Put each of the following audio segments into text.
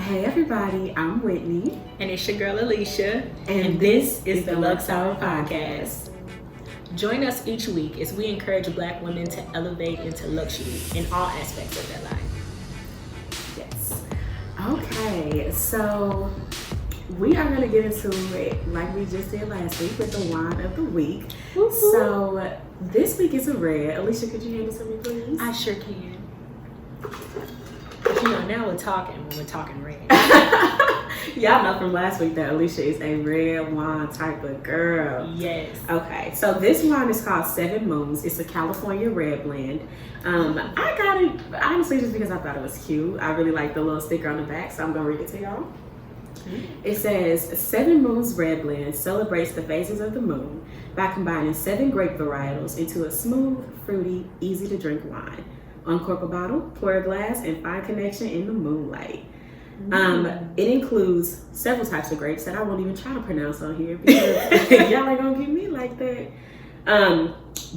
Hey everybody, I'm Whitney. And it's your girl Alicia. And this is the Luxe Hour podcast. Join us each week as we encourage Black women to elevate into luxury in all aspects of their life. Yes. Okay, so we are going to get into it like we just did last week with the wine of the week. Woo-hoo. So this week is a red. Alicia, could you hand it to me, please? I sure can. But now we're talking when we're talking red. Y'all know from last week that Alicia is a red wine type of girl. Yes. Okay, so this wine is called Seven Moons. It's a California red blend. I got it honestly just because I thought it was cute. I really like the little sticker on the back, so I'm gonna read it to y'all. It says, Seven Moons Red Blend celebrates the phases of the moon by combining 7 grape varietals into a smooth, fruity, easy to drink wine. Uncork a bottle, pour a glass, and find connection in the moonlight. It includes several types of grapes that I won't even try to pronounce on here because y'all ain't gonna get me like that.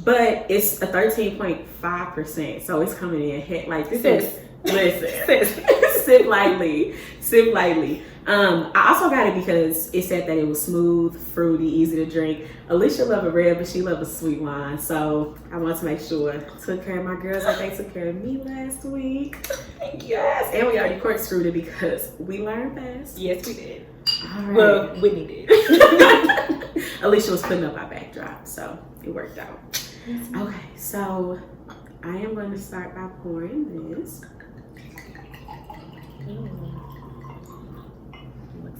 But it's a 13.5%, so it's coming in hit like this is. Listen, sip lightly, sip lightly. I also got it because it said that it was smooth, fruity, easy to drink. Alicia loved a red, but she loved a sweet wine, so I want to make sure I took care of my girls like they took care of me last week. Thank you. Yes, and we already corkscrewed it because we learned fast. Yes, we did. All right. Well, Whitney did. Alicia was putting up our backdrop, so it worked out. Okay, so I am going to start by pouring this.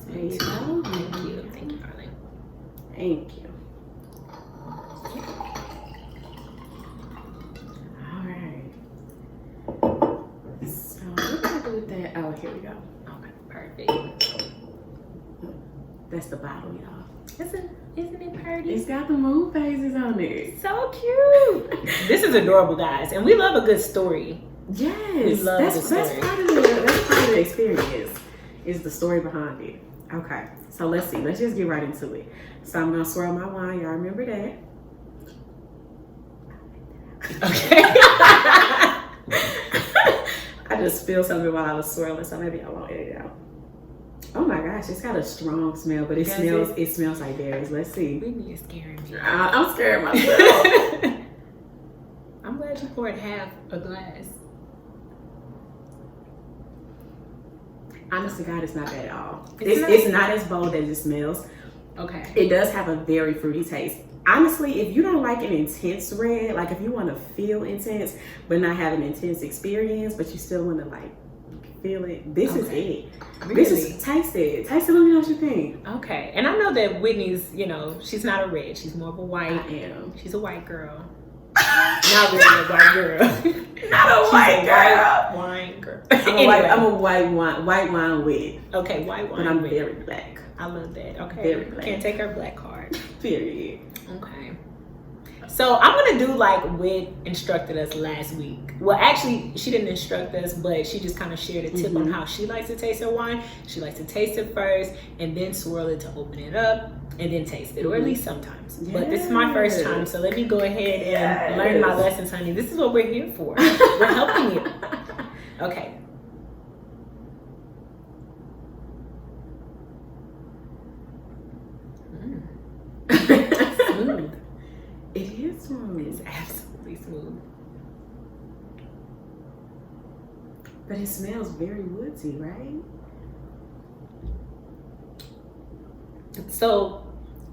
There you go. Thank you. Thank you, darling. Thank you. All right. So what do I do with that? Oh, here we go. Okay, perfect. That's the bottle, y'all. Isn't it pretty? It's got the moon phases on it. So cute. This is adorable, guys, and we love a good story. Yes, we love that's part of the experience. Is the story behind it. Okay, so let's see. Let's just get right into it. So I'm gonna swirl my wine. Y'all remember that? Okay. I just spilled something while I was swirling, so maybe I won't edit it out. Oh my gosh, it's got a strong smell, but it smells like berries. Let's see. Whitney is scaring me. I'm scaring myself. I'm glad you poured half a glass. Honestly, God, it's not bad at all. It's not as bold as it smells. Okay. It does have a very fruity taste. Honestly, if you don't like an intense red, like if you want to feel intense but not have an intense experience, but you still want to like feel it, this is it. Really? This is taste it. Taste it. Let me know what you think. Okay. And I know that Whitney's, she's not a red. She's more of a white. I am. She's a white girl. Not really a white girl. Not a white girl. Wine girl. I'm a white wine with. Okay, white wine. But I'm with. very black. I love that. Okay. Very black. Can't take her black card. Period. Okay. So I'm gonna do like Whit instructed us last week. Well, actually, she didn't instruct us, but she just kind of shared a tip on how she likes to taste her wine. She likes to taste it first and then swirl it to open it up and then taste it, or at least sometimes. Yes. But this is my first time, so let me go ahead and learn my lessons, honey. This is what we're here for. We're helping you. Okay. Smooth. It is smooth. It's absolutely smooth. But it smells very woodsy, right? So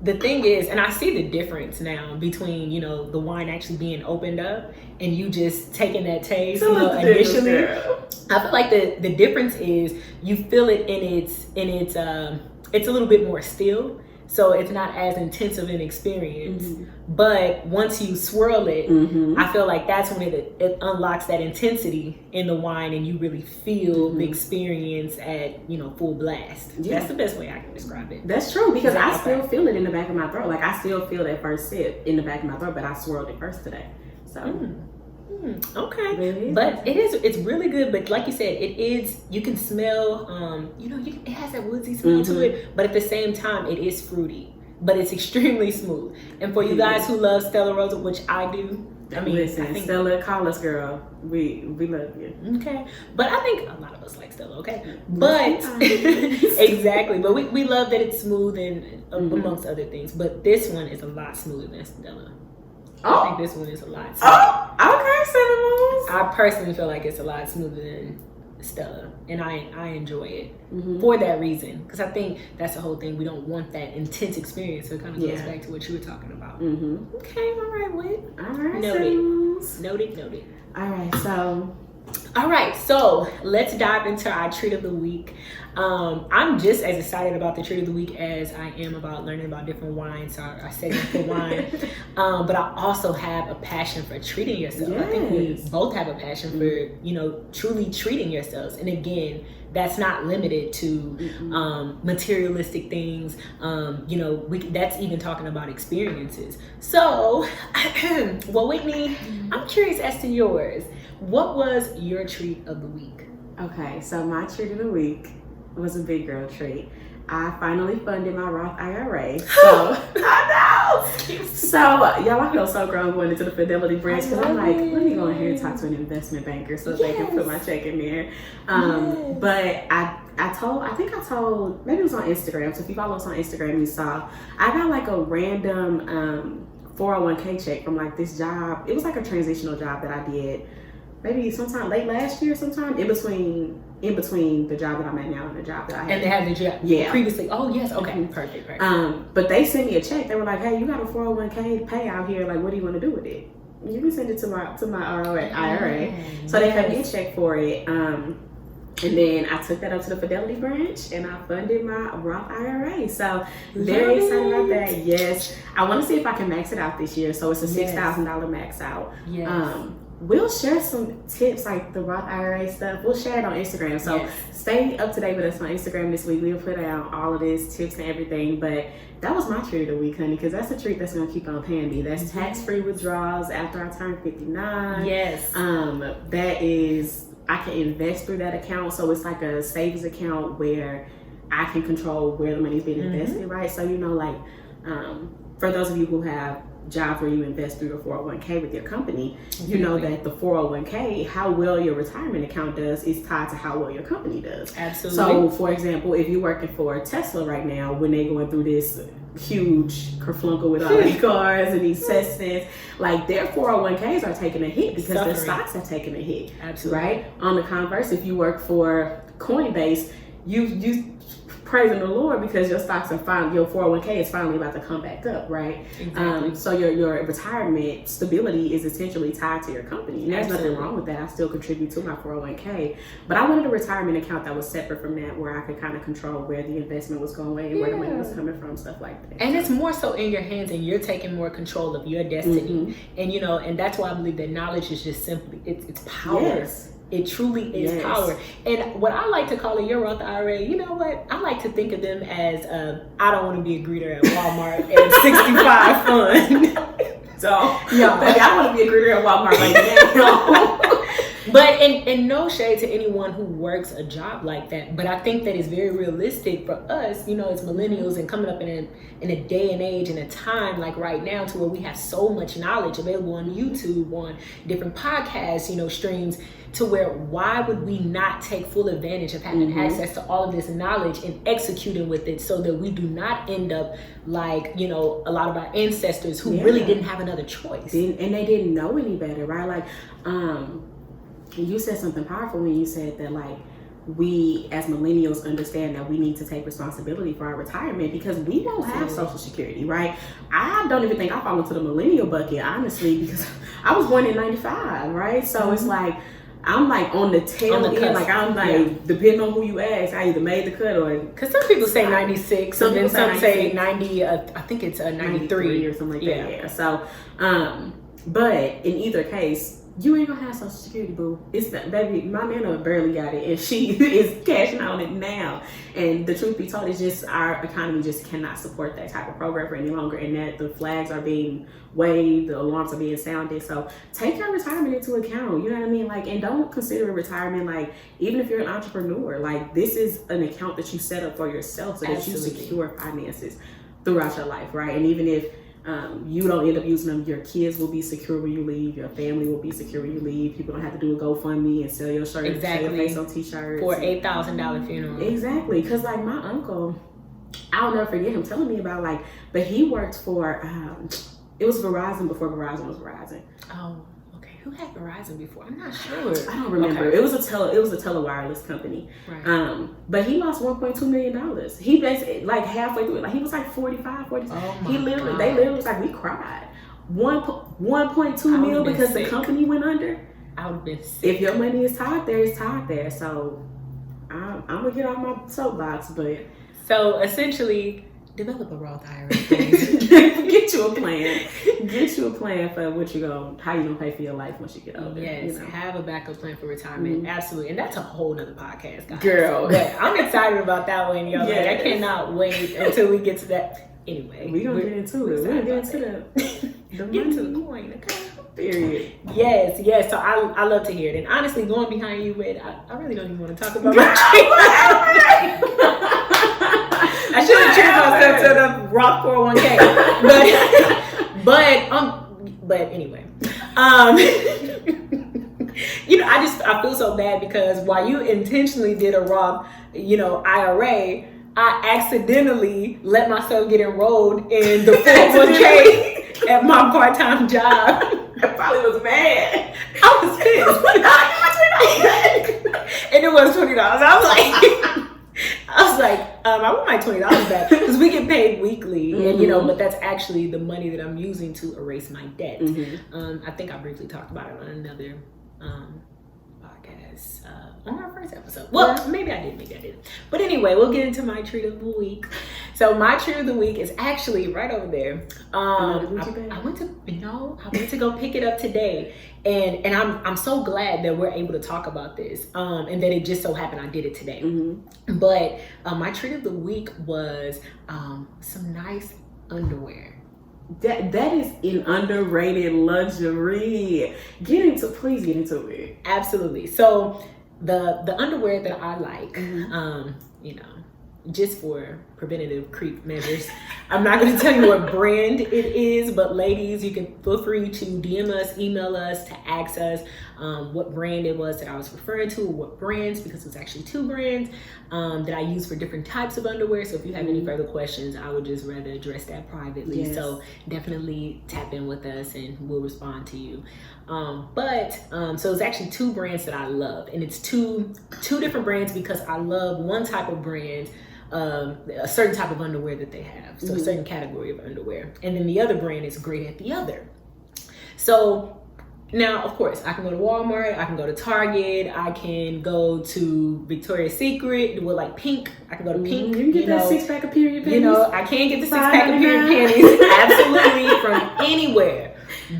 the thing is, and I see the difference now between, the wine actually being opened up and you just taking that taste, initially. I feel like the difference is you feel it in its it's a little bit more still. So it's not as intense of an experience, but once you swirl it, I feel like that's when it unlocks that intensity in the wine, and you really feel the experience at full blast. Yeah. That's the best way I can describe it. That's true, because I still feel it in the back of my throat. Like I still feel that first sip in the back of my throat, but I swirled it first today. So. Okay, really? But it's really good. But like you said, you can smell, it has that woodsy smell to it, but at the same time, it is fruity, but it's extremely smooth. And for you guys who love Stella Rosa, which I do, I mean, listen, I think, Stella, call us, girl. We love you. Okay, but I think a lot of us like Stella. Okay, but exactly. But we love that it's smooth and amongst other things. But this one is a lot smoother than Stella. I think this one is a lot smoother. Okay, Seven Moons. I personally feel like it's a lot smoother than Stella, and I enjoy it for that reason, because I think that's the whole thing. We don't want that intense experience, so it kind of goes back to what you were talking about. Okay, all right, Whit. All right, Noted. All right, so let's dive into our treat of the week. I'm just as excited about the treat of the week as I am about learning about different wines, our segment for wine. But I also have a passion for treating yourself. Yes. I think we both have a passion for, truly treating yourselves. And again, that's not limited to materialistic things. That's even talking about experiences. So, well, Whitney, I'm curious as to yours. What was your treat of the week? Okay, so my treat of the week was a big girl treat. I finally funded my Roth IRA. So I know. So y'all, I feel so grown going into the Fidelity branch because I'm like, let me go in here and talk to an investment banker so they can put my check in there. But I told, maybe it was on Instagram. So if you follow us on Instagram, you saw I got like a random 401k check from like this job. It was like a transitional job that I did maybe sometime late last year, sometime in between the job that I'm at now and the job that I had. And they had the job previously. Oh yes, okay, perfect. But they sent me a check. They were like, "Hey, you got a 401k payout here. Like, what do you want to do with it? You can send it to my IRA." So they cut me a check for it. And then I took that up to the Fidelity branch and I funded my Roth IRA. So very excited about that. Yes, I want to see if I can max it out this year. So it's a $6,000 max out. Yes. We'll share some tips like the Roth IRA stuff. We'll share it on Instagram. So stay up to date with us on Instagram this week. We'll put out all of this, tips and everything. But that was my treat of the week, honey, because that's a treat that's going to keep on paying me. That's tax-free withdrawals after I turn 59. Yes. That is, I can invest through that account. So it's like a savings account where I can control where the money's being invested, right? So, for those of you who have jobs where you invest through your 401k with your company, you know that the 401k, how well your retirement account does is tied to how well your company does. Absolutely. So, for example, if you're working for Tesla right now, when they're going through this huge kerflunker with all these cars and these cesspits, like their 401ks are taking a hit because their stocks are taking a hit. Absolutely. Right? On the converse, if you work for Coinbase, you praising the Lord because your stocks are finally, your 401k is finally about to come back up, right? Exactly. So your retirement stability is essentially tied to your company. And there's nothing wrong with that. I still contribute to my 401k. But I wanted a retirement account that was separate from that, where I could kind of control where the investment was going and where the money was coming from, stuff like that. And it's more so in your hands, and you're taking more control of your destiny. And and that's why I believe that knowledge is just simply, it's power. Yes. It truly is power. And what I like to call it, your Roth IRA, you know what? I like to think of them as, I don't want to be a greeter at Walmart and 65 fun. So, I want to be a greeter at Walmart like that. But and no shade to anyone who works a job like that, but I think that it's very realistic for us, as millennials and coming up in a day and age and a time like right now, to where we have so much knowledge available on YouTube, on different podcasts, streams, to where why would we not take full advantage of having access to all of this knowledge and executing with it, so that we do not end up like a lot of our ancestors who really didn't have another choice, and they didn't know any better, right? Like you said something powerful when you said that, like, we as millennials understand that we need to take responsibility for our retirement, because we won't have Social Security, right? I don't even think I fall into the millennial bucket, honestly, because I was born in 95, right? So it's like, I'm like on the tail end, like I'm like, depending on who you ask, I either made the cut or... Because some people say 96, and then some say 90, I think it's 93 or something like that, yeah. So, but in either case, you ain't gonna have Social Security, boo. It's not, baby, my nana barely got it, and she is cashing on it now. And the truth be told, it's just our economy just cannot support that type of program for any longer, and that the flags are being waved, the alarms are being sounded. So take your retirement into account, you know what I mean? Like, and don't consider retirement, like, even if you're an entrepreneur, like, this is an account that you set up for yourself so that you secure finances throughout your life, right? And even if You don't end up using them. Your kids will be secure when you leave. Your family will be secure when you leave. People don't have to do a GoFundMe and sell your shirt, sell your face on t-shirts. For $8,000 funeral. Exactly. Because like my uncle, I'll never forget him telling me about like, but he worked for, it was Verizon before Verizon was Verizon. Oh, okay. Who had Verizon before? I'm not sure. I don't remember. Okay. It was a telewireless company. Right. But he lost $1.2 million. He basically like halfway through it, like he was like 45, 46. Oh my They literally was like, we cried. 1.2 mil because the company went under. I would have been sick. If your money is tied there, it's tied there. So I'm gonna get off my soapbox, but so essentially, develop a Roth IRA. Get you a plan. Get you a plan for how you gonna pay for your life once you get older. Yes, you know? have a backup plan for retirement. Absolutely, and that's a whole nother podcast, guys. Girl, but I'm excited about that one, yo. Yes. Like, I cannot wait until we get to that. Anyway, we're gonna get into it. We're gonna get into get to the point, okay? Period. Yes. So I love to hear it. And honestly, going behind you, Red, I really don't even want to talk about my I should have treated myself to the Roth 401k. But anyway. I feel so bad because while you intentionally did a Roth, IRA, I accidentally let myself get enrolled in the 401k at my part-time job. I probably was mad. I was pissed. And it was $20. I was like, I want my $20 back because we get paid weekly, and but that's actually the money that I'm using to erase my debt. I think I briefly talked about it on another podcast on our first episode. Well, maybe I did. But anyway, we'll get into my treat of the week. So my treat of the week is actually right over there. I went to go pick it up today, and I'm so glad that we're able to talk about this, and that it just so happened I did it today. But my treat of the week was some nice underwear. That is an underrated luxury. Please get into it. Absolutely. So the underwear that I like, just for preventative creep measures, I'm not going to tell you what brand it is, but ladies, you can feel free to DM us, email us to ask us what brand it was that I was referring to, or what brands, because it's actually 2 brands that I use for different types of underwear. So if you have any further questions, I would just rather address that privately. Yes. So definitely tap in with us and we'll respond to you. So it's actually 2 brands that I love, and it's two different brands because I love one type of brand, a certain type of underwear that they have, so a certain category of underwear, and then the other brand is great at the other. So now, of course, I can go to Walmart, I can go to Target, I can go to Victoria's Secret, with like Pink. I can go to Pink. You can get that 6-pack of period panties. I can get the 6-pack of period panties absolutely from anywhere,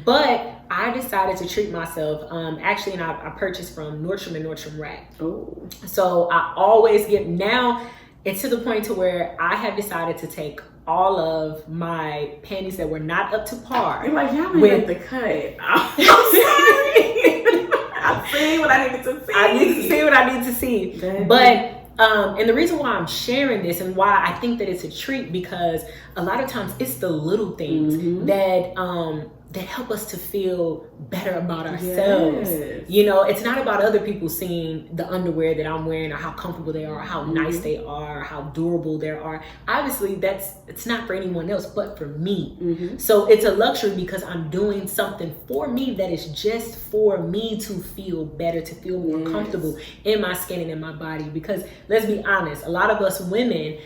but I decided to treat myself. Actually, and I purchased from Nordstrom and Nordstrom Rack. Oh. So I always get, now it's to the point to where I have decided to take all of my panties that were not up to par. You're like, y'all ain't the cut. I'm sorry. I'm seeing what I needed to see. I need to see what I need to see. But and the reason why I'm sharing this and why I think that it's a treat, because a lot of times it's the little things that help us to feel better about ourselves. Yes. It's not about other people seeing the underwear that I'm wearing or how comfortable they are, how nice they are, how durable they are. Obviously, it's not for anyone else but for me. So it's a luxury because I'm doing something for me that is just for me to feel better, to feel more comfortable in my skin and in my body. Because let's be honest, a lot of us women,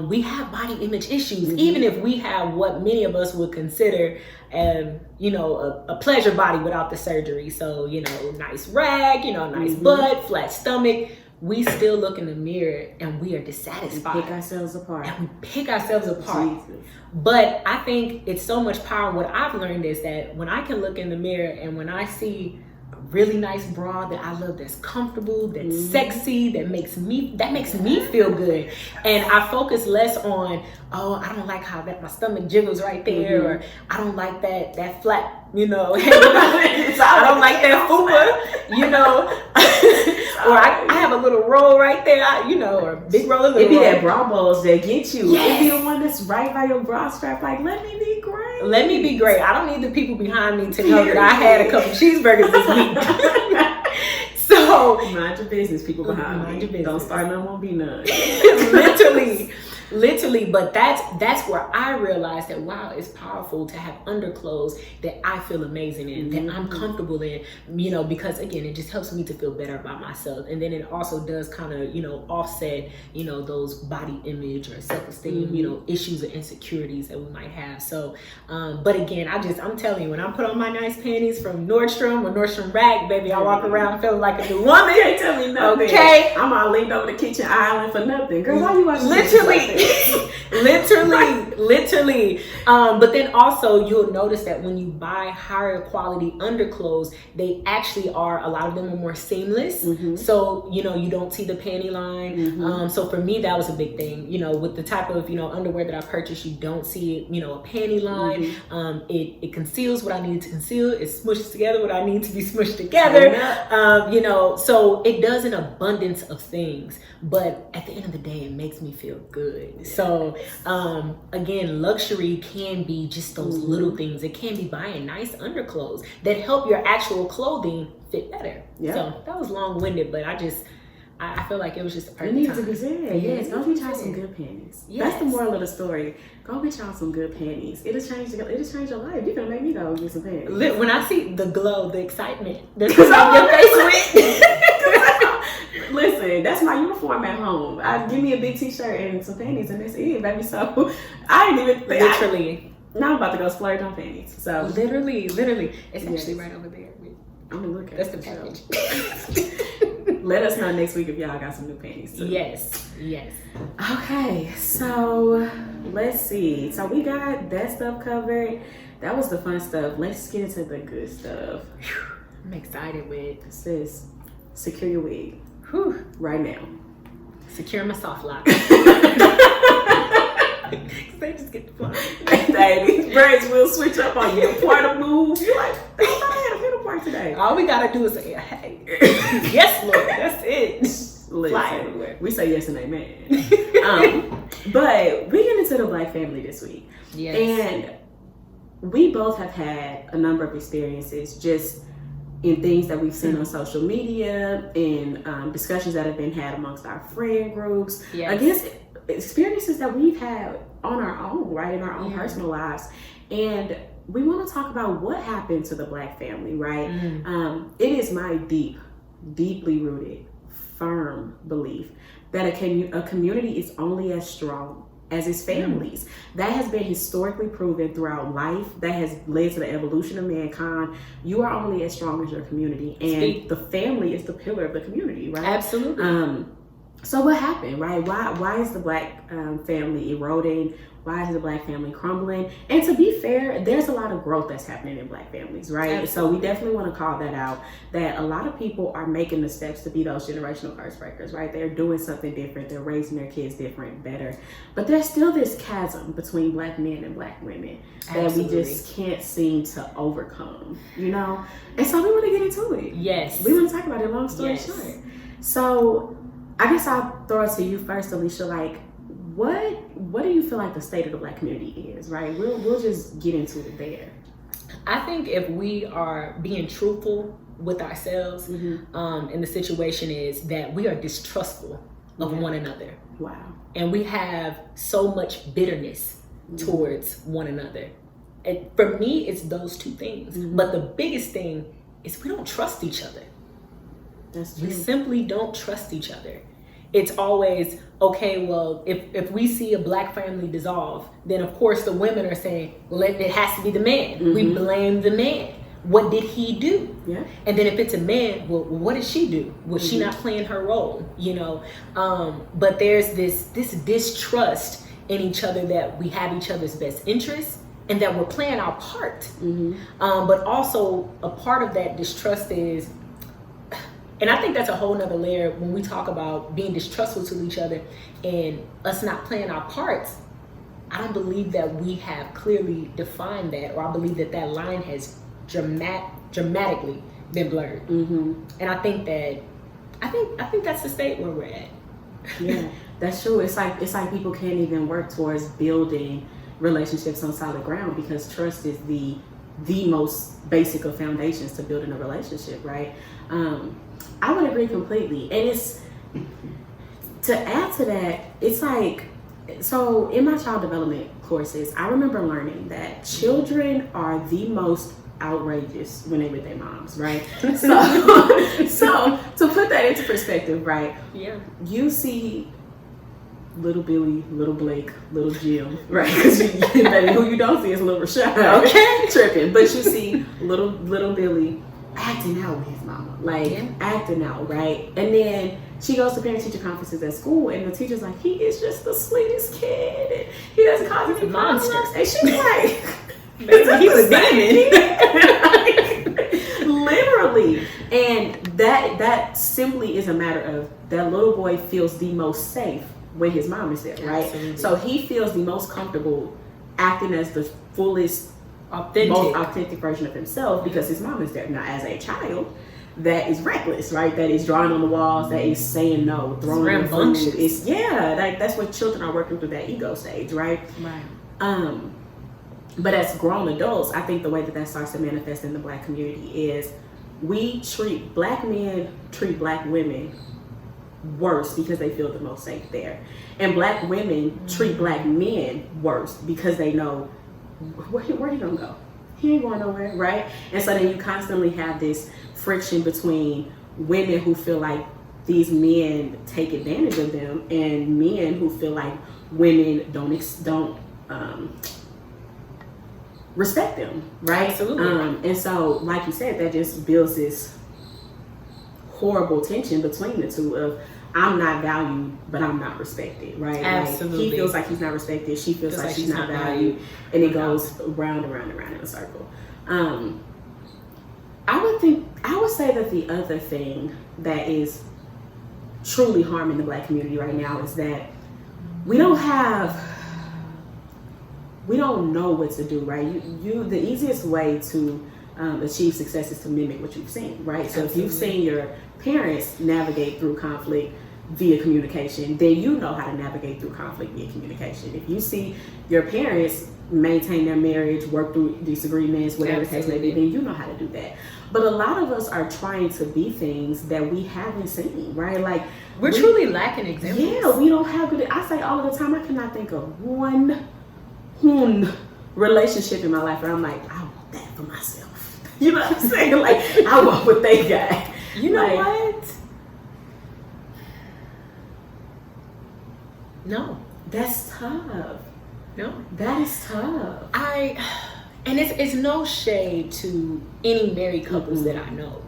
we have body image issues, even if we have what many of us would consider a pleasure body without the surgery. So, nice rack, nice butt, flat stomach. We still look in the mirror and we are dissatisfied. We pick ourselves apart. Jesus. But I think it's so much power. What I've learned is that when I can look in the mirror and when I see a really nice bra that I love, that's comfortable, that's sexy, that makes me feel good, and I focus less on, I don't like how that my stomach jiggles right there, or I don't like that flat, I don't like that fupa, Or I have a little roll right there, or a big roll of little It be roll. that bra balls that get you. Yes. It be the one that's right by your bra strap. Like, let me be great. Let me be great. I don't need the people behind me to know that I had a couple cheeseburgers this week. So mind your business, people behind mind me. your business. Don't start none, won't be none. literally, but that's where I realized that wow, it's powerful to have underclothes that I feel amazing in, that I'm comfortable in, because again, it just helps me to feel better about myself. And then it also does kind of, offset, those body image or self-esteem, issues or insecurities that we might have. So, but again, I'm telling you, when I put on my nice panties from Nordstrom or Nordstrom Rack, baby, I walk around feeling like a new woman. You can't tell me nothing. Okay. I'm all leaned over the kitchen island for nothing. Girl, why you watching literally. But then also you'll notice that when you buy higher quality underclothes, they actually are, a lot of them are more seamless. So, you don't see the panty line. So for me, that was a big thing, with the type of, underwear that I purchased, you don't see, a panty line. It conceals what I need to conceal. It smushes together what I need to be smushed together. So it does an abundance of things, but at the end of the day, it makes me feel good. So again, luxury can be just those little things. It can be buying nice underclothes that help your actual clothing fit better. So that was long-winded, but I feel like it was just the perfect time. It needs time. to be said. Yes, go get y'all some good panties. That's the moral of the story. Go get y'all some good panties. It'll change your life. You're gonna make me go get some panties. When I see the glow, the excitement that's on your face with. Listen, that's my uniform at home. Give me a big t-shirt and some panties and that's it, baby. So I ain't even think. Literally. Now I'm about to go splurge on panties. So literally. It's actually right over there. I'm gonna look at that's the package. Let us know next week if y'all got some new panties too. Yes. Okay, so let's see. So we got that stuff covered. That was the fun stuff. Let's get into the good stuff. I'm excited with sis. Secure your wig. Right now. Secure my soft lock. They just get the fun. These birds will switch up on you. Part of move. You're like, I thought I had a middle part today. All we gotta do is say, hey. Yes, Lord. That's it. Fly everywhere. We say yes and amen. But we get into the Black family this week. Yes. And we both have had a number of experiences just in things that we've seen on social media, in discussions that have been had amongst our friend groups, against experiences that we've had on our own, right, in our own personal lives. And we want to talk about what happened to the Black family, right? It is my deeply rooted, firm belief that a community is only as strong as its families. That has been historically proven throughout life. That has led to the evolution of mankind. You are only as strong as your community, and the family is the pillar of the community, right? Absolutely. So what happened, right? Why is the Black family eroding? Why is the Black family crumbling? And to be fair, there's a lot of growth that's happening in Black families, right? Absolutely. So we definitely want to call that out, that a lot of people are making the steps to be those generational curse breakers, right? They're doing something different. They're raising their kids different, better. But there's still this chasm between Black men and Black women that we just can't seem to overcome, And so we want to get into it. Yes. We want to talk about it, long story short. So I guess I'll throw it to you first, Alicia. Like, what do you feel like the state of the Black community is, right? We'll just get into it there. I think if we are being truthful with ourselves, and the situation is that we are distrustful of one another. Wow. And we have so much bitterness towards one another. And for me, it's those two things. But the biggest thing is we don't trust each other. That's true. We simply don't trust each other. It's always, okay, well, if we see a Black family dissolve, then of course the women are saying, well, it has to be the man. We blame the man. What did he do? Yeah. And then if it's a man, well, what did she do? Was she not playing her role? But there's this distrust in each other, that we have each other's best interests and that we're playing our part. But also a part of that distrust is, and I think that's a whole nother layer when we talk about being distrustful to each other and us not playing our parts. I don't believe that we have clearly defined that, or I believe that line has dramatically been blurred. And I think that I think that's the state where we're at. Yeah, that's true. It's like people can't even work towards building relationships on solid ground because trust is the most basic of foundations to building a relationship, right? I would agree completely. And it's to add to that, it's like, so in my child development courses, I remember learning that children are the most outrageous when they with their moms, right? So to put that into perspective, right? Yeah. You see little Billy, little Blake, little Jim, right? Because who you don't see is little Rashad. Okay. Tripping. But you see little Billy acting out with his mama, like acting out, right? And then she goes to parent-teacher conferences at school, and the teacher's like, he is just the sweetest kid, and he doesn't cause any monsters. problems. And she's like, he was demon. Literally. And that simply is a matter of that little boy feels the most safe when his mom is there, right? Absolutely. So he feels the most comfortable acting as the fullest, most authentic version of himself because his mom is there. Now, as a child, that is reckless, right? That is drawing on the walls, that is saying no, throwing the food. It's that's what children are working through that ego stage, right? Right. But as grown adults, I think the way that starts to manifest in the Black community is Black men treat Black women worse because they feel the most safe there. And Black women treat Black men worse because they know where he gonna go? He ain't going nowhere, right? And so then you constantly have this friction between women who feel like these men take advantage of them and men who feel like women don't respect them, right? Absolutely. And so, like you said, that just builds this horrible tension between the two of I'm not valued, but I'm not respected, right? Absolutely. Like, he feels like he's not respected, she feels like she's not valued, and it goes round and round and round in a circle. I would say that the other thing that is truly harming the Black community right now is that we don't know what to do, right? The easiest way to achieve success is to mimic what you've seen, right? So if you've seen your parents navigate through conflict via communication, then you know how to navigate through conflict via communication. If you see your parents maintain their marriage, work through disagreements, whatever the case may be, then you know how to do that. But a lot of us are trying to be things that we haven't seen, right? Like we're truly lacking examples. Yeah, we don't have good. I say all the time, I cannot think of one relationship in my life where I'm like, I want that for myself. You know what I'm saying? Like, I want what they got. You know what? No. That's tough. No. That is tough. And it's no shade to any married couples that I know.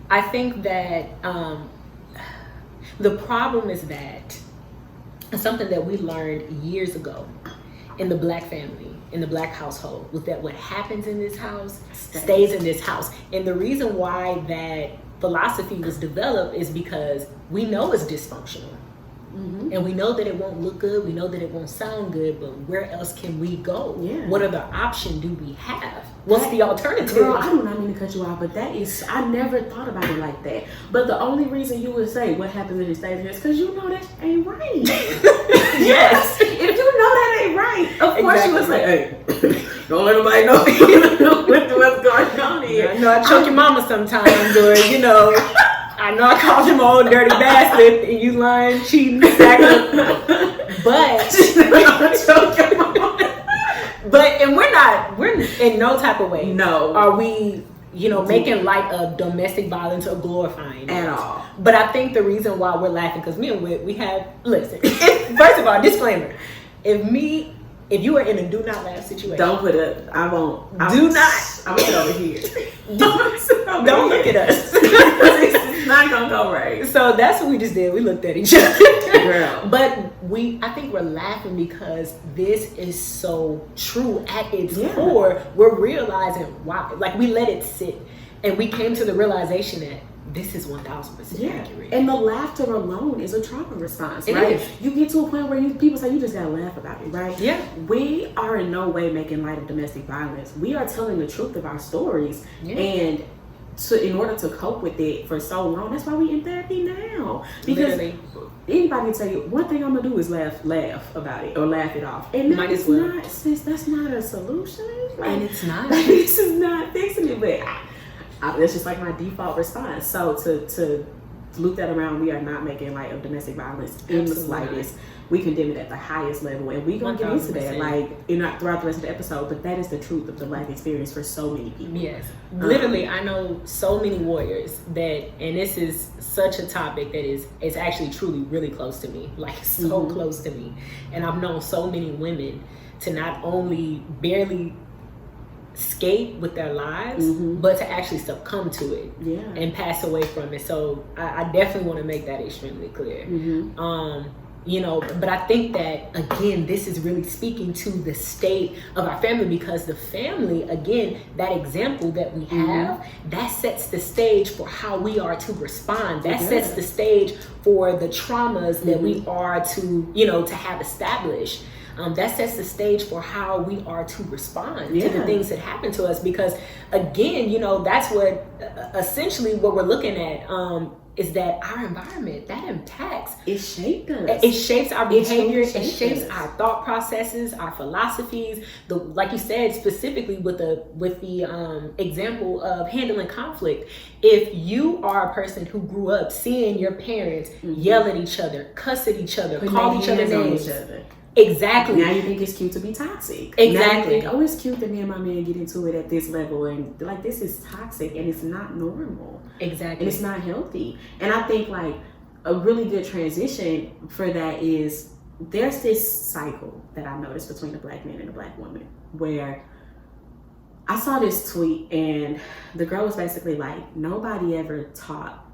I think that the problem is that something that we learned years ago in the Black family, in the Black household, was that what happens in this house stays in this house. And the reason why that philosophy was developed is because we know it's dysfunctional. Mm-hmm. And we know that it won't look good. We know that it won't sound good. But where else can we go? Yeah. What other option do we have? What's the alternative? Girl, I do not mean to cut you off, but I never thought about it like that. But the only reason you would say what happens if it stays here is because you know that ain't right. Yes. If you know that ain't right, of course you would say, hey, don't let nobody know what's going on here. I know I choke your mama sometimes, or I know I called him old dirty bastard, and you lying, cheating, exactly. And we're in no type of way. No. Are we, making light of domestic violence or glorifying it? At all. But I think the reason why we're laughing, because me and Whit, listen, first of all, disclaimer, if you are in a do not laugh situation, don't put it. I won't. Do not. I'm gonna sit over here. Don't look at us. It's not gonna go right. So that's what we just did. We looked at each other. Girl. But I think we're laughing because this is so true at its core. We're realizing why. Like, we let it sit, and we came to the realization that this is 1,000% accurate. And the laughter alone is a trauma response, it right? Is. You get to a point where people say you just gotta laugh about it, right? Yeah. We are in no way making light of domestic violence. We are telling the truth of our stories, and in order to cope with it for so long. That's why we in therapy now. Because anybody can tell you one thing I'm gonna do is laugh about it or laugh it off, and that's not, sis, that's not a solution. Like, and it's not. This is not fixing it. But that's just like my default response. So to loop that around, we are not making light of domestic violence in the slightest. We condemn it at the highest level, and we're gonna get into that, like, throughout the rest of the episode. But that is the truth of the Black experience for so many people. Yes, literally, I know so many warriors that, and this is such a topic that is actually truly really close to me, like so close to me. And I've known so many women to not only barely escape with their lives, but to actually succumb to it and pass away from it. So I definitely want to make that extremely clear. But I think that, again, this is really speaking to the state of our family, because the family, again, that example that we have, that sets the stage for how we are to respond. That sets the stage for the traumas that we are to, to have established. That sets the stage for how we are to respond to the things that happen to us. Because, again, that's what, essentially what we're looking at, is that our environment, that impacts. It shaped us. It shapes our behavior. It shapes our thought processes, our philosophies. Like you said, specifically with the example of handling conflict. If you are a person who grew up seeing your parents yell at each other, cuss at each other, call each other names. Exactly. Now you think it's cute to be toxic. Exactly. Now you think, oh, it's cute that me and my man get into it at this level, and like, this is toxic and it's not normal. Exactly. And it's not healthy. And I think like a really good transition for that is, there's this cycle that I noticed between the Black man and the Black woman, where I saw this tweet and the girl was basically like, nobody ever taught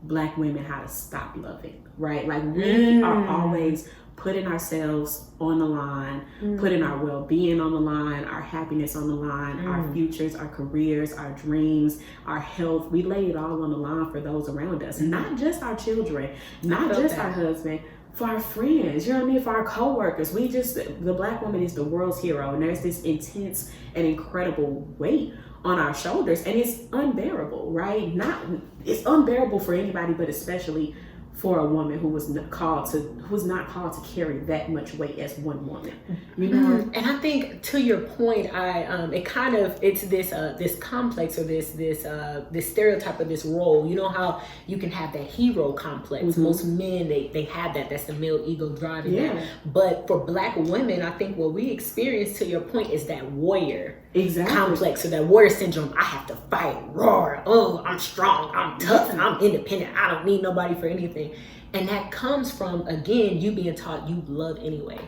Black women how to stop loving, right? Like, we are always putting ourselves on the line, putting our well-being on the line, our happiness on the line, our futures, our careers, our dreams, our health. We lay it all on the line for those around us, not just our children, not just our husband, for our friends, you know what I mean, for our co-workers. The Black woman is the world's hero, and there's this intense and incredible weight on our shoulders, and it's unbearable, right? It's unbearable for anybody, but especially for a woman who was not called to carry that much weight as one woman, And I think, to your point, it's this complex, or this stereotype of this role. You know how you can have that hero complex. Most men, they have that. That's the male ego driving that. But for Black women, I think what we experience, to your point, is that warrior complex, or that warrior syndrome. I have to fight, roar. Oh, I'm strong. I'm tough. I'm independent. I don't need nobody for anything. And that comes from, again, you being taught you love anyway.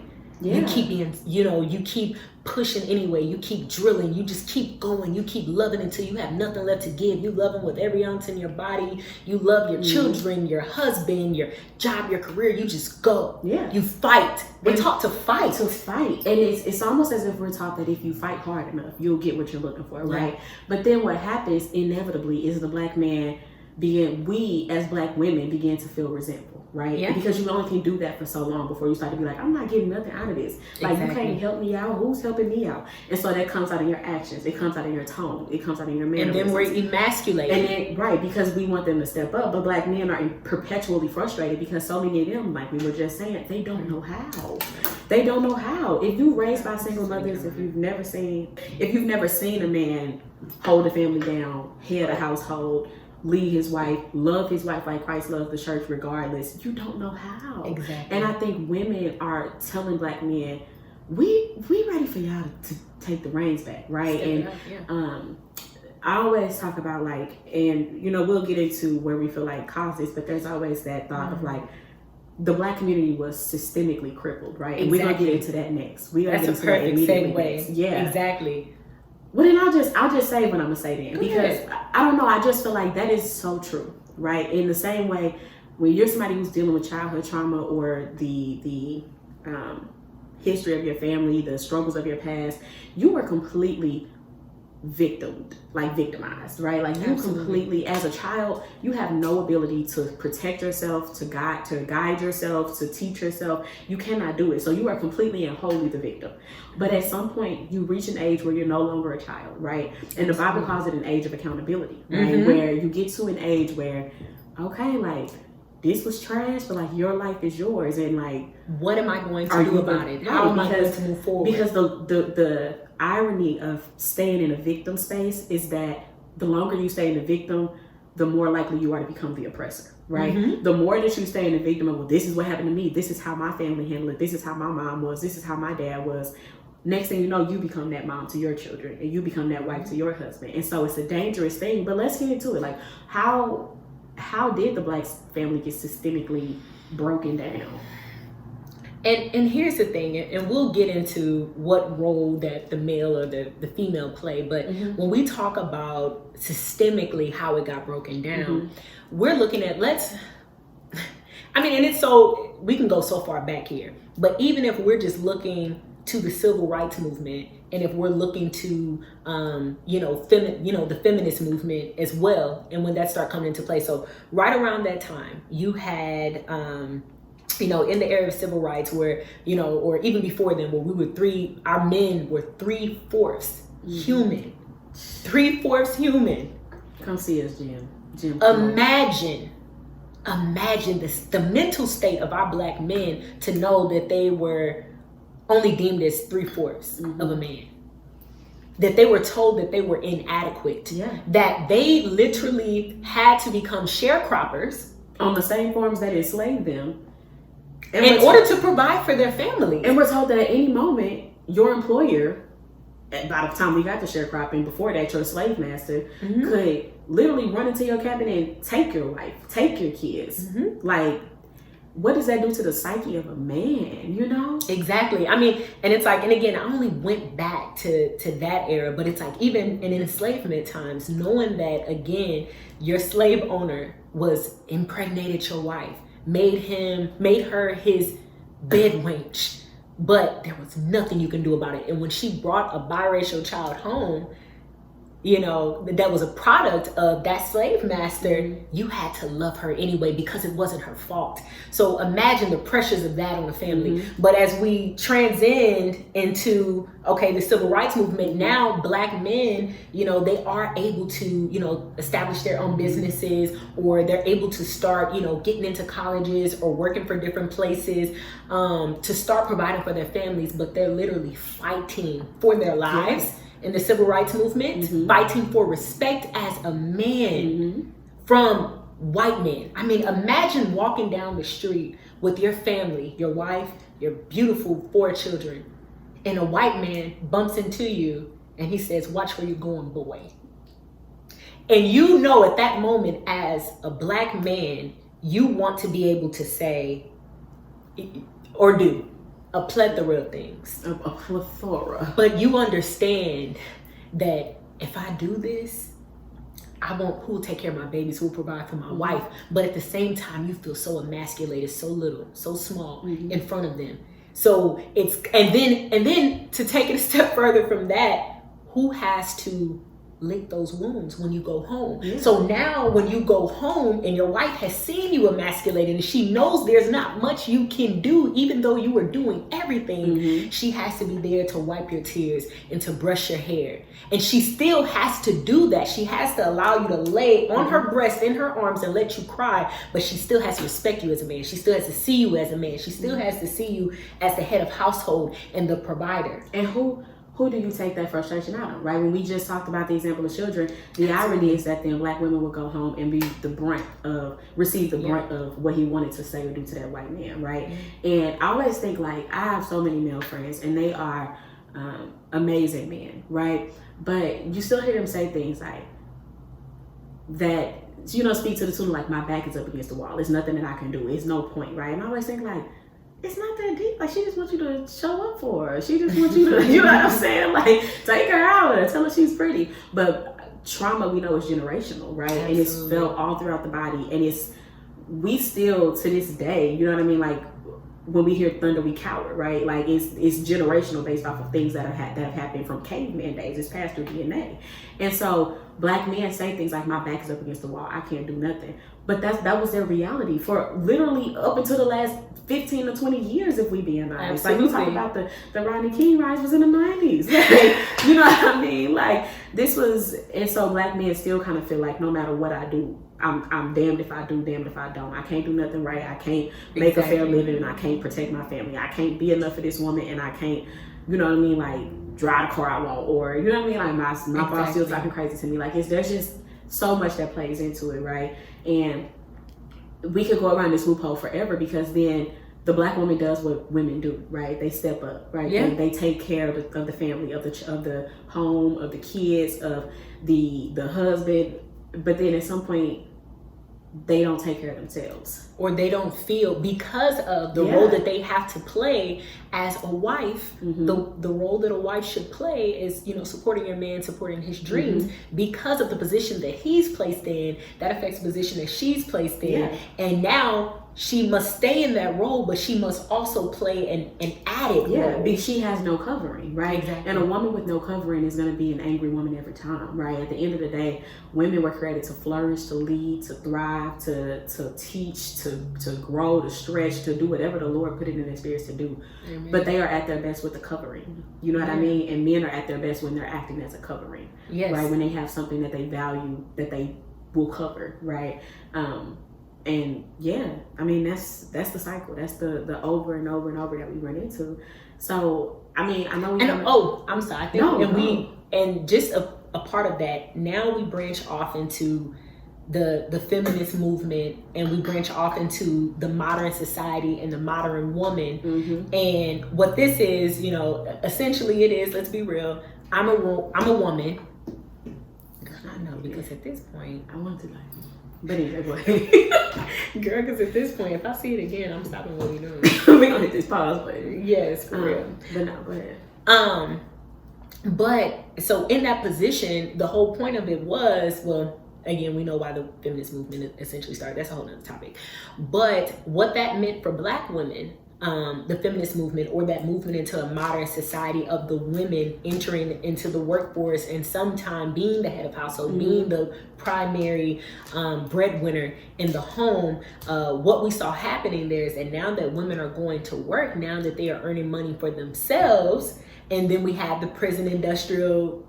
You keep being, you keep pushing anyway. You keep drilling. You just keep going. You keep loving until you have nothing left to give. You love them with every ounce in your body. You love your children, your husband, your job, your career. You just go. You fight. We're taught to fight. And it's almost as if we're taught that if you fight hard enough, you'll get what you're looking for, right? But then what happens inevitably is the Black man we as Black women begin to feel resentful, right? Because you only can do that for so long before you start to be like, I'm not getting nothing out of this. Like, you can't help me out. Who's helping me out? And so that comes out of your actions. It comes out of your tone. It comes out of your mannerisms. And then we're emasculated. Because we want them to step up. But Black men are perpetually frustrated because so many of them, like we were just saying, they don't know how. They don't know how. If you're raised by single mothers, if you've never seen a man hold a family down, head a household, lead his wife, love his wife like Christ loved the church regardless, you don't know how. Exactly. And I think women are telling Black men, we ready for y'all to take the reins back, right? I always talk about, like, and we'll get into where we feel like causes, but there's always that thought of like, the Black community was systemically crippled, right? And we're gonna get into that next. That's a perfect segue. Yeah, exactly. Well, then I'll just say what I'm gonna say then, because I don't know. I just feel like that is so true, right? In the same way, when you're somebody who's dealing with childhood trauma, or the history of your family, the struggles of your past, you were completely victimized, right? Like you completely, as a child, you have no ability to protect yourself, to guide yourself, to teach yourself. You cannot do it. So you are completely and wholly the victim. But at some point you reach an age where you're no longer a child, right? And the Bible calls it an age of accountability, right? Where you get to an age where, okay, like this was trash, but like your life is yours, and like what am I going to do about it? How am I going to move forward? Because the irony of staying in a victim space is that the longer you stay in the victim, the more likely you are to become the oppressor, right? The more that you stay in the victim of, well, this is what happened to me, this is how my family handled it, this is how my mom was, this is how my dad was. Next thing you know, you become that mom to your children, and you become that wife to your husband. And so it's a dangerous thing. But let's get into it. Like, how did the Black family get systemically broken down? And here's the thing, and we'll get into what role that the male or the female play, but when we talk about systemically how it got broken down, we're looking at, and it's so, we can go so far back here, but even if we're just looking to the civil rights movement, and if we're looking to the feminist movement as well, and when that started coming into play, so right around that time you had in the era of civil rights where, or even before then, where our men were 3/4 human. 3/4 human. Come see us, Jim. Imagine the mental state of our Black men to know that they were only deemed as 3/4 of a man. That they were told that they were inadequate. Yeah. That they literally had to become sharecroppers on the same forms that enslaved them in order to provide for their family. And we're told that at any moment, your employer, by the time we got to sharecropping, before that, your slave master could literally run into your cabin and take your wife, take your kids. Like, what does that do to the psyche of a man, Exactly. And it's like, and again, I only went back to that era, but it's like, even in enslavement times, knowing that, again, your slave owner was impregnated your wife, made her his bed wench, but there was nothing you can do about it. And when she brought a biracial child home, that was a product of that slave master, you had to love her anyway because it wasn't her fault. So imagine the pressures of that on the family. But as we transcend into, the civil rights movement, now Black men, they are able to, establish their own businesses, or they're able to start, getting into colleges or working for different places to start providing for their families, but they're literally fighting for their lives. In the civil rights movement, fighting for respect as a man from white men. Imagine walking down the street with your family, your wife, your beautiful 4 children, and a white man bumps into you and he says, "Watch where you're going, boy." And at that moment, as a Black man, you want to be able to say or do a plethora of things. A plethora. But you understand that if I do this, who will take care of my babies, who will provide for my wife. But at the same time, you feel so emasculated, so little, so small in front of them. So it's, and then to take it a step further from that, who has to lick those wounds when you go home? So now when you go home and your wife has seen you emasculated and she knows there's not much you can do, even though you were doing everything, she has to be there to wipe your tears and to brush your hair. And she still has to do that. She has to allow you to lay on her breast, in her arms, and let you cry, but she still has to respect you as a man. She still has to see you as a man. She still has to see you as the head of household and the provider. And who do you take that frustration out on, right? When we just talked about the example of children, the irony is that then Black women would go home and receive the brunt of what he wanted to say or do to that white man, right? And I always think, like, I have so many male friends and they are amazing men, right? But you still hear them say things like that, speak to the tune of like, my back is up against the wall. There's nothing that I can do. It's no point, right? And I always think, like, it's not that deep. Like, she just wants you to show up for her. She just wants you to, you know what I'm saying? Like, take her out or tell her she's pretty. But trauma, we know, is generational, right? Absolutely. And it's felt all throughout the body. And we still, to this day, you know what I mean? Like, when we hear thunder, we cower, right? Like it's generational based off of things that have happened from caveman days. It's passed through DNA, and so Black men say things like, "My back is up against the wall. I can't do nothing." But that was their reality for literally up until the last 15 to 20 years, if we being honest. Like, we talk about the Rodney King rise was in the 90s. Like, you know what I mean? Like, this was, and so Black men still kind of feel like no matter what I do, I'm damned if I do, damned if I don't. I can't do nothing right. I can't make a fair living, and I can't protect my family. I can't be enough for this woman, and I can't, you know what I mean, like, drive the car I want, or, you know what I mean, like, my boss still talking crazy to me. Like, there's just so much that plays into it, right? And we could go around this loophole forever, because then the Black woman does what women do, right? They step up, right? Yeah. They take care of the family, of the home, of the kids, of the husband. But then at some point, they don't take care of themselves, or they don't feel, because of the role that they have to play as a wife. The role that a wife should play is, you know, supporting your man, supporting his dreams. Because of the position that he's placed in, that affects the position that she's placed in. And now she must stay in that role, but she must also play an added role. Because she has no covering, right? Exactly. And a woman with no covering is going to be an angry woman every time, right? At the end of the day, women were created to flourish, to lead, to thrive, to teach, to grow, to stretch, to do whatever the Lord put it in their spirits to do. Amen. But they are at their best with the covering. You know what I mean? And men are at their best when they're acting as a covering, right? When they have something that they value, that they will cover, right? And I mean, that's the cycle. That's the over and over and over that we run into. So, I mean, I know I'm sorry. I think and just a part of that, now we branch off into the feminist movement, and we branch off into the modern society and the modern woman. And what this is, you know, essentially it is, let's be real, I'm a woman. I know, because at this point, I want to like, but anyway, go ahead. Girl, because at this point, if I see it again, I'm stopping what we're doing. We're gonna hit this pause button. Yes, for real. But no, go ahead. But so in that position, the whole point of it was, well, again, we know why the feminist movement essentially started. That's a whole nother topic. But what that meant for Black women, the feminist movement, or that movement into a modern society of the women entering into the workforce and sometime being the head of household, being the primary breadwinner in the home, what we saw happening there is that now that women are going to work, now that they are earning money for themselves, and then we have the prison industrial,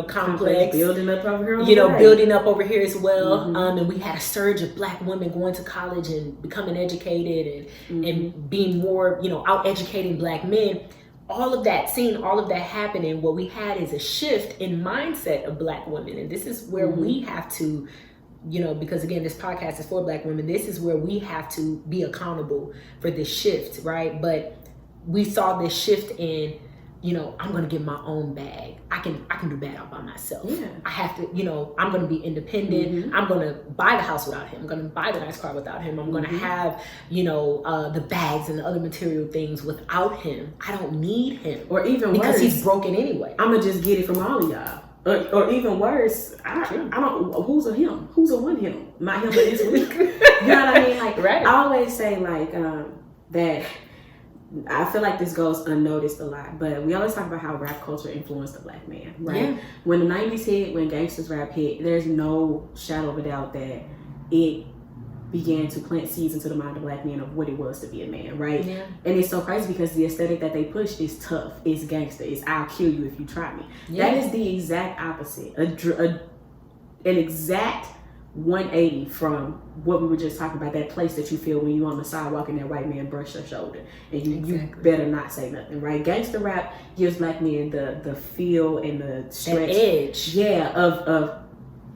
complex building up over here, building up over here as well. And we had a surge of Black women going to college and becoming educated and being more, out educating Black men. All of that, seeing all of that happening, what we had is a shift in mindset of Black women. And this is where we have to, because again, this podcast is for Black women. This is where we have to be accountable for this shift, right? But we saw this shift in, I'm going to get my own bag. I can do bad all by myself. Yeah. I have to, I'm going to be independent. I'm going to buy the house without him. I'm going to buy the nice car without him. I'm going to have, the bags and the other material things without him. I don't need him. Or even because worse, he's broken anyway. I'm going to just get it from all of y'all. Or even worse, I don't, who's a him? Who's a one him? My him this week. You know what I mean? Like, right. I always say that I feel like this goes unnoticed a lot, but we always talk about how rap culture influenced the Black man, right? Yeah. When the 90s hit, when gangsters rap hit, there's no shadow of a doubt that it began to plant seeds into the mind of Black men of what it was to be a man, right? Yeah. And it's so crazy because the aesthetic that they pushed is tough, it's gangster, it's I'll kill you if you try me. Yeah. That is the exact opposite, an exact 180 from what we were just talking about, that place that you feel when you're on the sidewalk and that white man brush your shoulder and you better not say nothing, right? Gangster rap gives Black men the feel and the stretch, that edge, of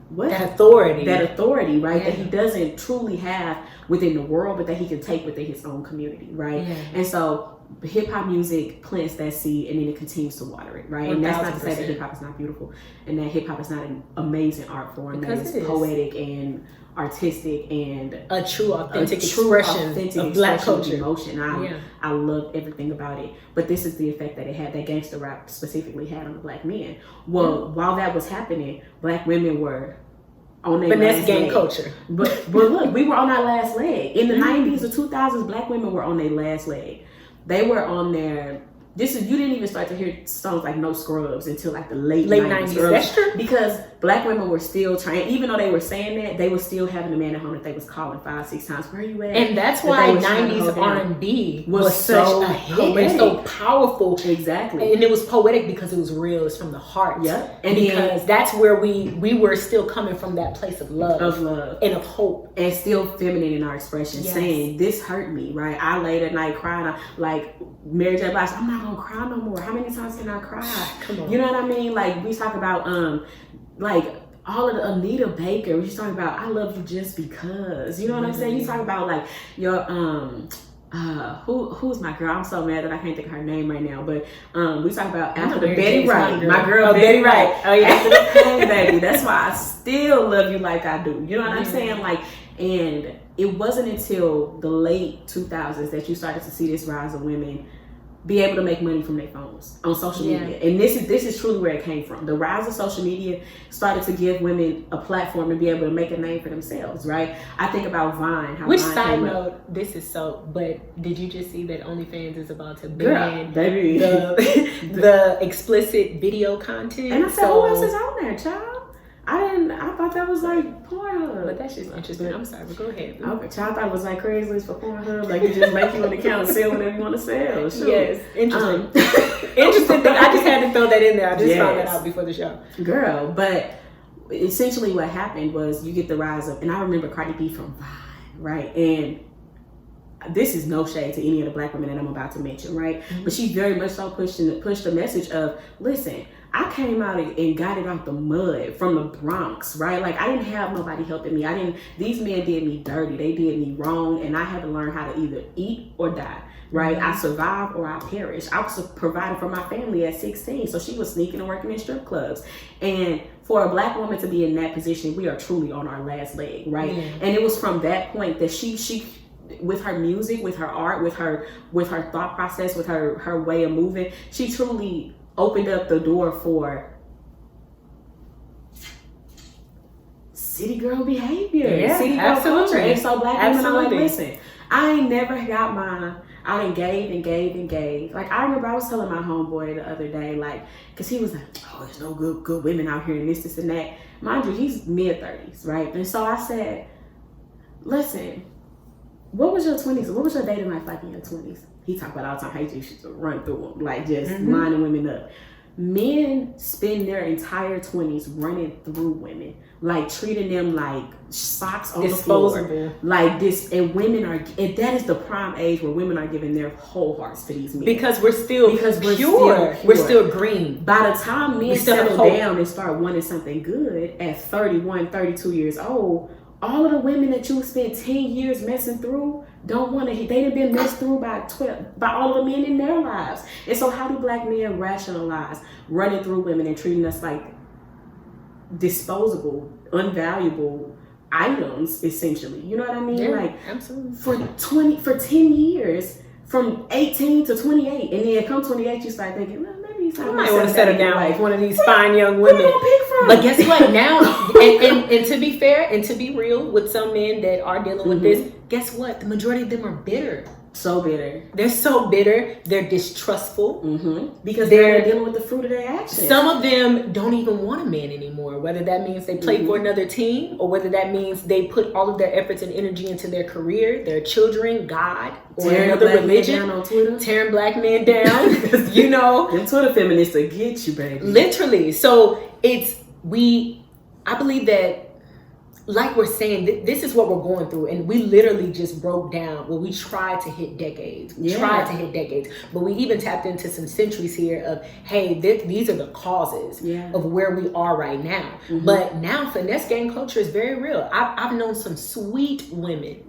what, that authority, right? That he doesn't truly have within the world, but that he can take within his own community, right? And so hip hop music plants that seed and then it continues to water it, right? 1,000%. And that's not to say that hip hop is not beautiful and that hip hop is not an amazing art form, because that is poetic and artistic and a true authentic expression of Black culture, emotion. I love everything about it, but this is the effect that it had, that gangster rap specifically had on the Black men. Well, while that was happening, Black women were on their finesse gang culture. But look, we were on our last leg. In the 90s or 2000s, black women were on their last leg. They were on their... you didn't even start to hear songs like No Scrubs until like the late 90s. That's true. Because black women were still trying, even though they were saying that, they were still having a man at home that they was calling 5-6 times. Where you at? And that's why 90s R&B was so such a hit and so powerful. Exactly. And it was poetic because it was real. It's from the heart. Yeah. And because that's where we were still coming from, that place of love. And of hope. And still feminine in our expression, saying, this hurt me, right? I laid at night crying, like Mary J. Blige, I'm not gonna cry no more. How many times can I cry? Come on. You know what I mean? Like, we talk about like all of the Anita Baker, we just talk about I love you just because. You know what I'm saying? You talk about like your who's my girl? I'm so mad that I can't think of her name right now. But we talk about after the Betty Wright, my girl Betty Wright. Oh yeah, after the pain, baby. That's why I still love you like I do. You know what I'm saying? Like, and it wasn't until the late 2000s that you started to see this rise of women be able to make money from their phones on social media. And this is truly where it came from. The rise of social media started to give women a platform to be able to make a name for themselves, right? I think about Vine. Which side note, this is so, but did you just see that OnlyFans is about to ban the explicit video content? And I said, who else is on there, child? I thought that was like Pornhub. But that's just interesting. I'm sorry, but go ahead. Okay, child, I thought it was like Craigslist for Pornhub. Like, you just make you an account and sell whatever you want to sell. Sure. Yes, interesting. Interesting thing. I just had to throw that in there. I just found that out before the show. Girl, but essentially what happened was you get the rise of, and I remember Cardi B from Vine, right? And this is no shade to any of the black women that I'm about to mention, right? Mm-hmm. But she very much so pushed the message of, listen, I came out and got it out the mud from the Bronx, right? Like, I didn't have nobody helping me. These men did me dirty. They did me wrong. And I had to learn how to either eat or die, right? Mm-hmm. I survived or I perished. I was providing for my family at 16. So she was sneaking and working in strip clubs. And for a black woman to be in that position, we are truly on our last leg, right? Mm-hmm. And it was from that point that she with her music, with her art, with her thought process, with her way of moving, she truly opened up the door for city girl behavior, city girl culture. And so black women are like, listen, I ain't never got mine. I done gave and gave and gave. Like, I remember I was telling my homeboy the other day, like, because he was like, oh, there's no good women out here and this and that. Mind you, he's mid-30s, right? And so I said, listen, what was your 20s? What was your dating life like in your 20s? He talked about all the time how you used to run through them, like just lining women up. Men spend their entire 20s running through women, like treating them like socks on the floor, like this. And women are, and that is the prime age where women are giving their whole hearts to these men because we're still pure. We're still green. By the time men settle down and start wanting something good at 31, 32 years old, all of the women that you spent 10 years messing through don't want to, they done been messed through by all of the men in their lives. And so how do black men rationalize running through women and treating us like disposable, unvaluable items, essentially? You know what I mean? Yeah, like, absolutely. For 10 years, from 18 to 28, and then come 28, you start thinking, well, maybe it's time I might want to settle down with one of these fine young women. Pick from? But guess what? Now, and to be fair and to be real with some men that are dealing with this, guess what? The majority of them are bitter. So bitter. They're so bitter. They're distrustful. Because they're dealing with the fruit of their actions. Some of them don't even want a man anymore. Whether that means they play for another team, or whether that means they put all of their efforts and energy into their career, their children, God, or another religion. On Twitter. Tearing black men down. You know. Them Twitter feminists will get you, baby. Literally. So I believe that, like we're saying, this is what we're going through, and we literally just broke down. Well, we tried to hit decades, but we even tapped into some centuries here of, hey, these are the causes of where we are right now. But now finesse gang culture is very real. I've known some sweet women,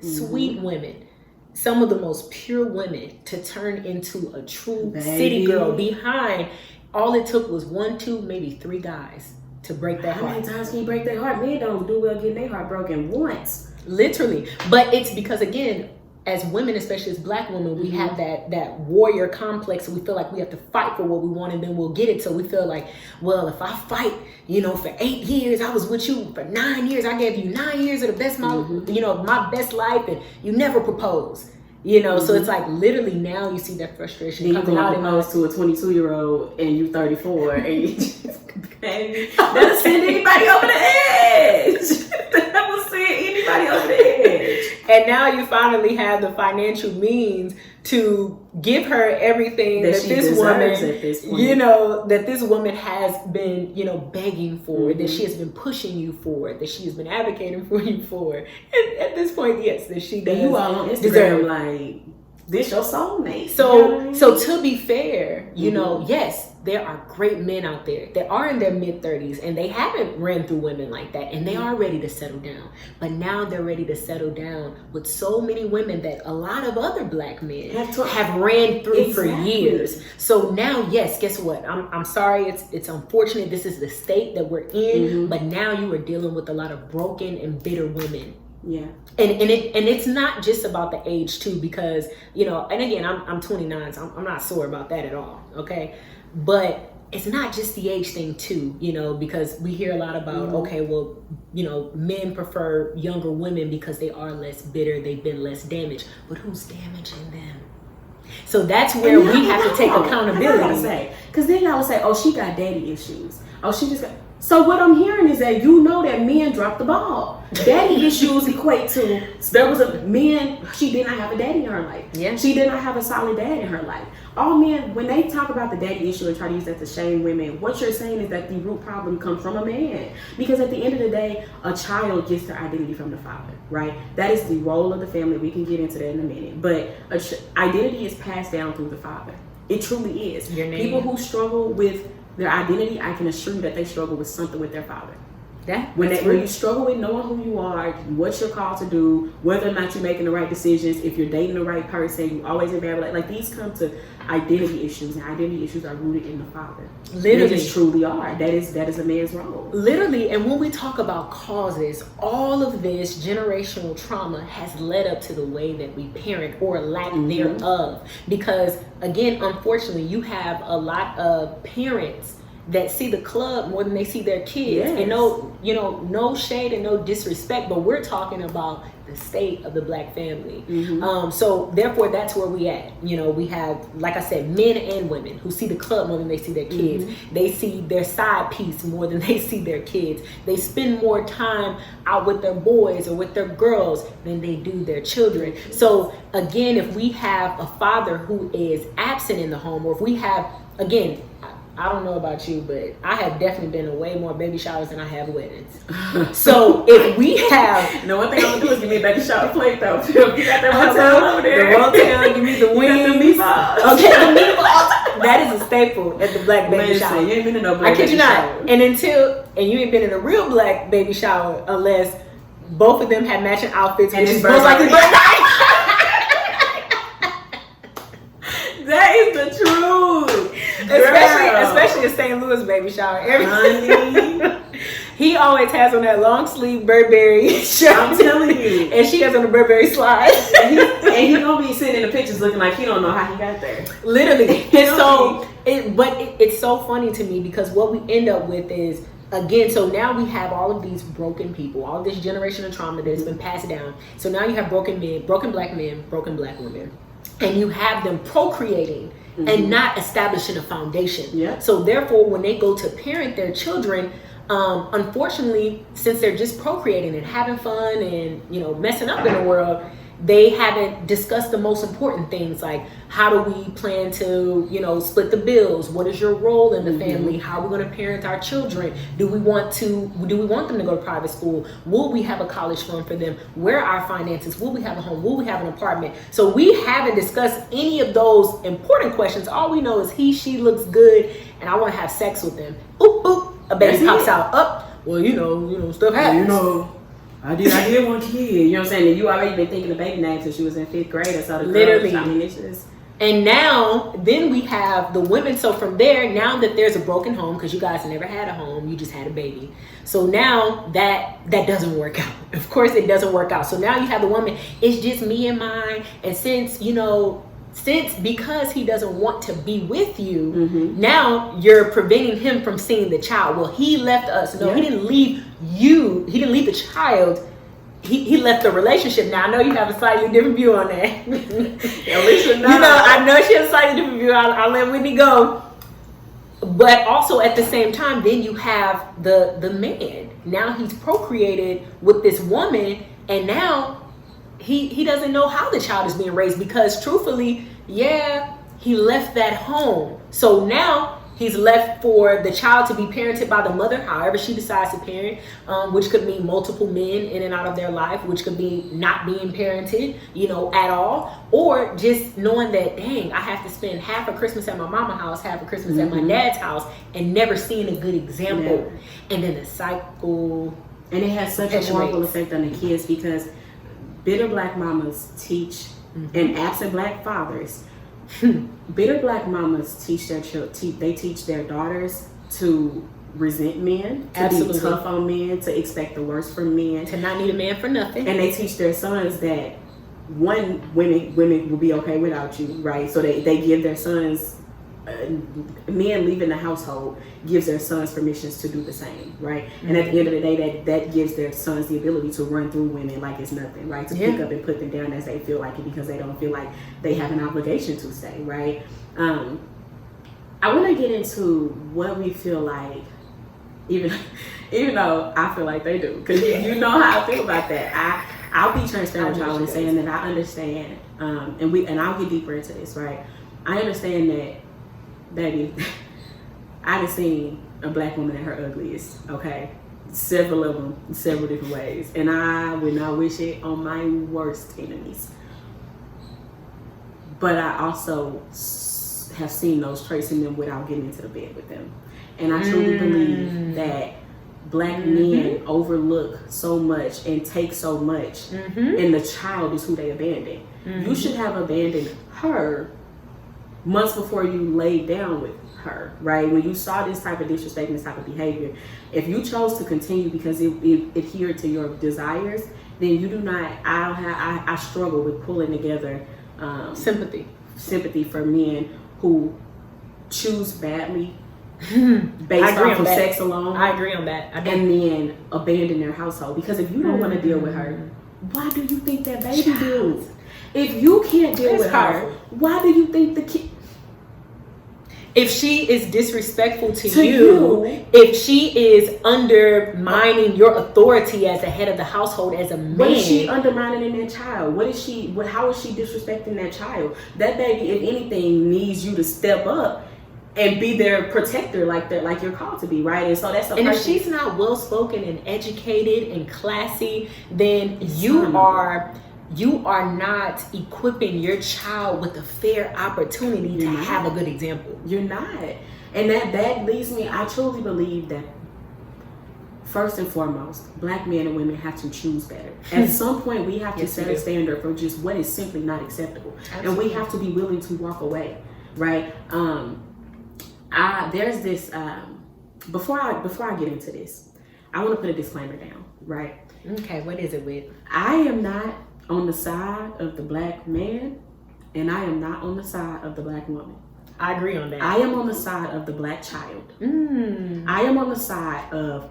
some of the most pure women, to turn into a true city girl behind. All it took was 1, 2, maybe 3 guys to break their heart. How many times can you break their heart? Men don't do well getting their heart broken once. Literally. But it's because, again, as women, especially as Black women, we have that warrior complex. We feel like we have to fight for what we want, and then we'll get it. So we feel like, well, if I fight, for 8 years, I was with you for 9 years. I gave you 9 years of the best, my best life, and you never proposed. So it's like literally now you see that frustration coming out. Propose to a 22-year-old and you 34, and you just, baby, that'll send anybody over the edge. That will send anybody over the edge. And now you finally have the financial means to give her everything that this woman, at this point. that this woman has been, begging for, that she has been pushing you for, that she has been advocating for you for. And at this point, yes, that she does. You all on Instagram like, this your soulmate. So to be fair, yes, there are great men out there that are in their mid-30s and they haven't ran through women like that, and they are ready to settle down. But now they're ready to settle down with so many women that a lot of other Black men have ran through for years. So now, yes, guess what? I'm sorry, it's unfortunate. This is the state that we're in, but now you are dealing with a lot of broken and bitter women. Yeah. And it's not just about the age too, because and again, I'm 29, so I'm not sore about that at all, okay? But it's not just the age thing too, because we hear a lot about okay, well, men prefer younger women because they are less bitter, they've been less damaged, but who's damaging them? So that's where we have to take accountability. Because then y'all will say, oh, she got daddy issues. Oh, she just got. So what I'm hearing is that that men dropped the ball. Daddy issues equate to there was she did not have a daddy in her life. Yeah. She did not have a solid dad in her life. All men, when they talk about the daddy issue and try to use that to shame women, what you're saying is that the root problem comes from a man. Because at the end of the day, a child gets their identity from the father, right? That is the role of the family. We can get into that in a minute. But identity is passed down through the father. It truly is. Your name. People who struggle with their identity, I can assure you that they struggle with something with their father. When you struggle with knowing who you are, what you're called to do, whether or not you're making the right decisions, if you're dating the right person, you always in bad, like these come to identity issues, and identity issues are rooted in the father. Literally, they just truly are. That is a man's role. Literally, and when we talk about causes, all of this generational trauma has led up to the way that we parent or lack thereof. Because again, unfortunately, you have a lot of parents that see the club more than they see their kids. Yes. And no shade and no disrespect, but we're talking about the state of the Black family. So therefore, that's where we at. We have, like I said, men and women who see the club more than they see their kids. They see their side piece more than they see their kids. They spend more time out with their boys or with their girls than they do their children. So again, if we have a father who is absent in the home, or if we have, again, I don't know about you, but I have definitely been to way more baby showers than I have weddings. So if we have... one thing I'm going to do is give me a baby shower plate, though. You got that hotel over there. The hotel, give me the wings. Okay, the meatballs. That is a staple at the Black baby shower. You ain't been in no Black I kid baby you shower. not. And you ain't been in a real Black baby shower unless both of them have matching outfits. And it's most likely That is the truth. Especially a St. Louis baby shower. He always has on that long sleeve Burberry shirt. I'm telling you. And she has on the Burberry slide. and he gonna be sitting in the pictures looking like he don't know how he got there. Literally. It's so funny to me, because what we end up with is, again, so now we have all of these broken people, all of this generational trauma that's been passed down. So now you have broken men, broken Black men, broken Black women. And you have them procreating and not establishing a foundation. Yeah. So therefore, when they go to parent their children, unfortunately, since they're just procreating and having fun and messing up in the world, they haven't discussed the most important things, like how do we plan to split the bills? What is your role in the family? How are we going to parent our children? Do we want them to go to private school? Will we have a college fund for them? Where are our finances? Will we have a home? Will we have an apartment? So we haven't discussed any of those important questions. All we know is she looks good and I want to have sex with them. Boop, boop, a baby pops out. Well, stuff happens. I did want kid. You know what I'm saying? And you already been thinking of baby names since you was in 5th grade or so. Literally. I mean, it's just And now, then we have the women. So from there, now that there's a broken home, because you guys never had a home, you just had a baby. So now that doesn't work out. Of course, it doesn't work out. So now you have the woman, it's just me and mine. And since because he doesn't want to be with you, now you're preventing him from seeing the child. Well, he left us. No, he didn't leave you. He didn't leave the child. He left the relationship. Now I know you have a slightly different view on that. Alicia, no. I know she has a slightly different view. I'll let Whitney go. But also at the same time, then you have the man. Now he's procreated with this woman, and now he doesn't know how the child is being raised, because truthfully, he left that home. So now he's left for the child to be parented by the mother, however she decides to parent, which could mean multiple men in and out of their life, which could be not being parented, at all, or just knowing that, dang, I have to spend half of Christmas at my mama's house, half of Christmas at my dad's house, and never seeing a good example. And then the cycle. And it has such a horrible effect on the kids, because bitter black mamas teach, and absent black fathers, bitter black mamas teach their children. They teach their daughters to resent men, to be tough on men, to expect the worst from men, to not need a man for nothing. And they teach their sons that women will be okay without you, right? So they give their sons, men leaving the household gives their sons permissions to do the same, right? And at the end of the day, that gives their sons the ability to run through women like it's nothing, right? To pick up and put them down as they feel like it, because they don't feel like they have an obligation to stay, right? I want to get into what we feel like, even though I feel like they do, because you know how I feel about that. I'll be transparent with y'all in saying that I understand, and I'll get deeper into this, right? I understand that, baby, I've seen a black woman at her ugliest, okay? Several of them, several different ways. And I would not wish it on my worst enemies. But I also have seen those traits in them without getting into the bed with them. And I truly believe that black men overlook so much and take so much, and the child is who they abandon. You should have abandoned her months before you laid down with her, right? When you saw this type of disrespect and this type of behavior, if you chose to continue because it adhered to your desires, then you do not. I struggle with pulling together sympathy for men who choose badly based off of sex alone. I agree on that. And then abandon their household, because if you don't want to deal with her, why do you think that baby do? If you can't deal with her, why do you think the kid? If she is disrespectful to you, if she is undermining your authority as the head of the household, as a man, what is she undermining in that child? How is she disrespecting that child? That baby, if anything, needs you to step up and be their protector, like you're called to be, right? And so that's and if she's not well spoken and educated and classy, then you are not equipping your child with a fair opportunity to have a good example. You're not. And that leads me, I truly believe that first and foremost, black men and women have to choose better. At some point, we have to set a standard for just what is simply not acceptable. Absolutely. And we have to be willing to walk away, right? There's this, before I get into this, I want to put a disclaimer down, right? Okay, what is it, Whit? I am not on the side of the black man, and I am not on the side of the black woman. I agree on that. I am on the side of the black child. I am on the side of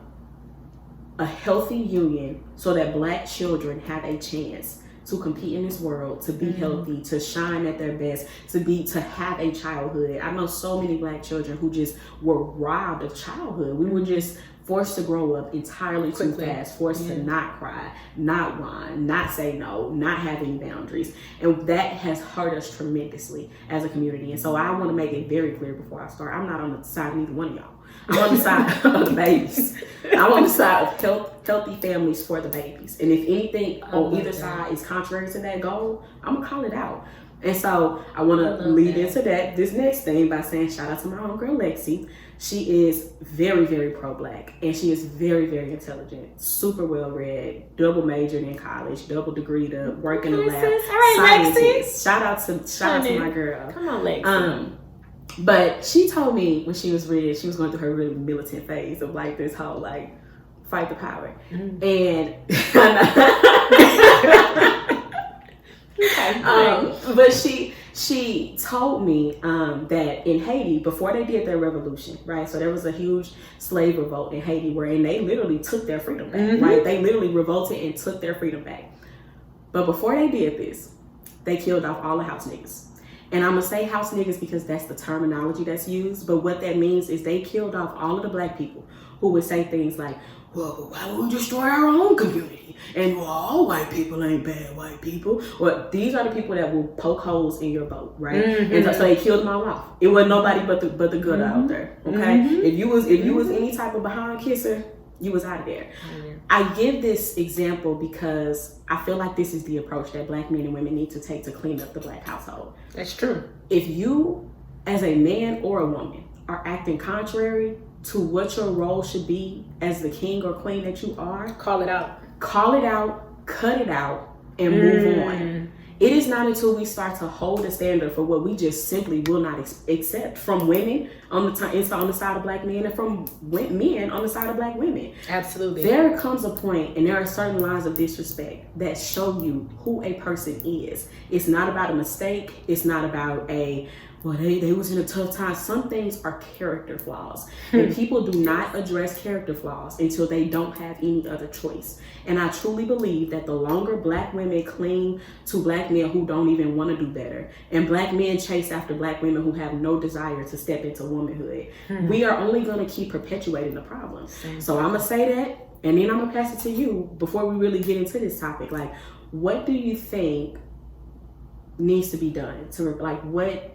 a healthy union so that black children have a chance to compete in this world, to be healthy, to shine at their best, to have a childhood. I know so many black children who just were robbed of childhood. We were just forced to grow up entirely too fast, forced to not cry, not whine, not say no, not have any boundaries. And that has hurt us tremendously as a community. And so I want to make it very clear before I start, I'm not on the side of either one of y'all. I'm on the side of the babies. I'm on the side of healthy families for the babies. And if anything on either side is contrary to that goal, I'm going to call it out. And so I want to lead into this next thing by saying shout out to my homegirl Lexi. She is very, very pro-Black, and she is very, very intelligent, super well-read, double majored in college, double degreed up, working in the lab. All right, Lexi. Shout out to my girl. Come on, Lexi. But she told me when she was reading, she was going through her really militant phase of like this whole like fight the power. And but she told me that in Haiti, before they did their revolution, right? So there was a huge slave revolt in Haiti and they literally took their freedom back, right? They literally revolted and took their freedom back. But before they did this, they killed off all the house niggas. And I'm gonna say house niggas because that's the terminology that's used. But what that means is they killed off all of the Black people who would say things like, well, why don't we destroy our own community? And well, all white people ain't bad white people. Well, these are the people that will poke holes in your boat, right? And so they killed them all off. It wasn't nobody but the good out there. Okay, if you was any type of behind kisser, you was out of there. I give this example because I feel like this is the approach that Black men and women need to take to clean up the Black household. That's true. If you, as a man or a woman, are acting contrary to what your role should be as the king or queen that you are, call it out, cut it out, and move on. It is not until we start to hold a standard for what we just simply will not accept from women on the side of Black men and from men on the side of Black women. Absolutely. There comes a point and there are certain lines of disrespect that show you who a person is. It's not about a mistake. It's not about they was in a tough time. Some things are character flaws. And people do not address character flaws until they don't have any other choice. And I truly believe that the longer Black women cling to Black men who don't even want to do better, and Black men chase after Black women who have no desire to step into womanhood, we are only going to keep perpetuating the problem. So I'm going to say that, and then I'm going to pass it to you before we really get into this topic. Like, what do you think needs to be done to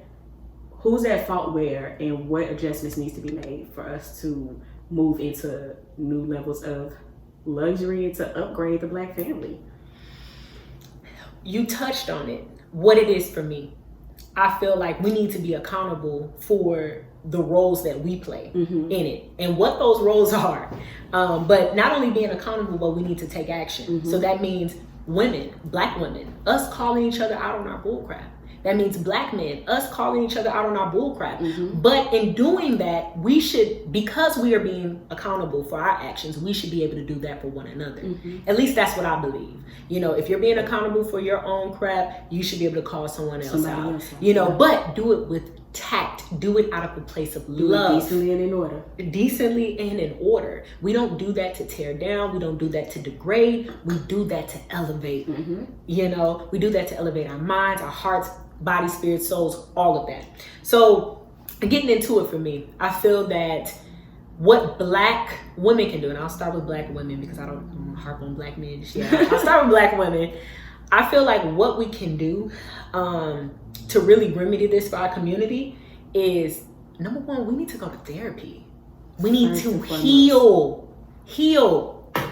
who's at fault where, and what adjustments needs to be made for us to move into new levels of luxury and to upgrade the Black family? You touched on it. What it is for me, I feel like we need to be accountable for the roles that we play in it and what those roles are. But not only being accountable, but we need to take action. So that means women, Black women, us calling each other out on our bullcrap. That means Black men, us calling each other out on our bullcrap. But in doing that, we should, because we are being accountable for our actions, we should be able to do that for one another. At least that's what I believe. You know, if you're being accountable for your own crap, you should be able to call someone else out. But do it with tact. Do it out of a place of love. Decently and in order. Decently and in order. We don't do that to tear down. We don't do that to degrade. We do that to elevate. You know, we do that to elevate our minds, our hearts, body, spirit, souls, all of that. So getting into it for me, I feel that what Black women can do, and I'll start with Black women because I don't harp on Black men. I'll start with Black women. I feel like what we can do to really remedy this for our community is, number one, we need to go to therapy. We need to heal.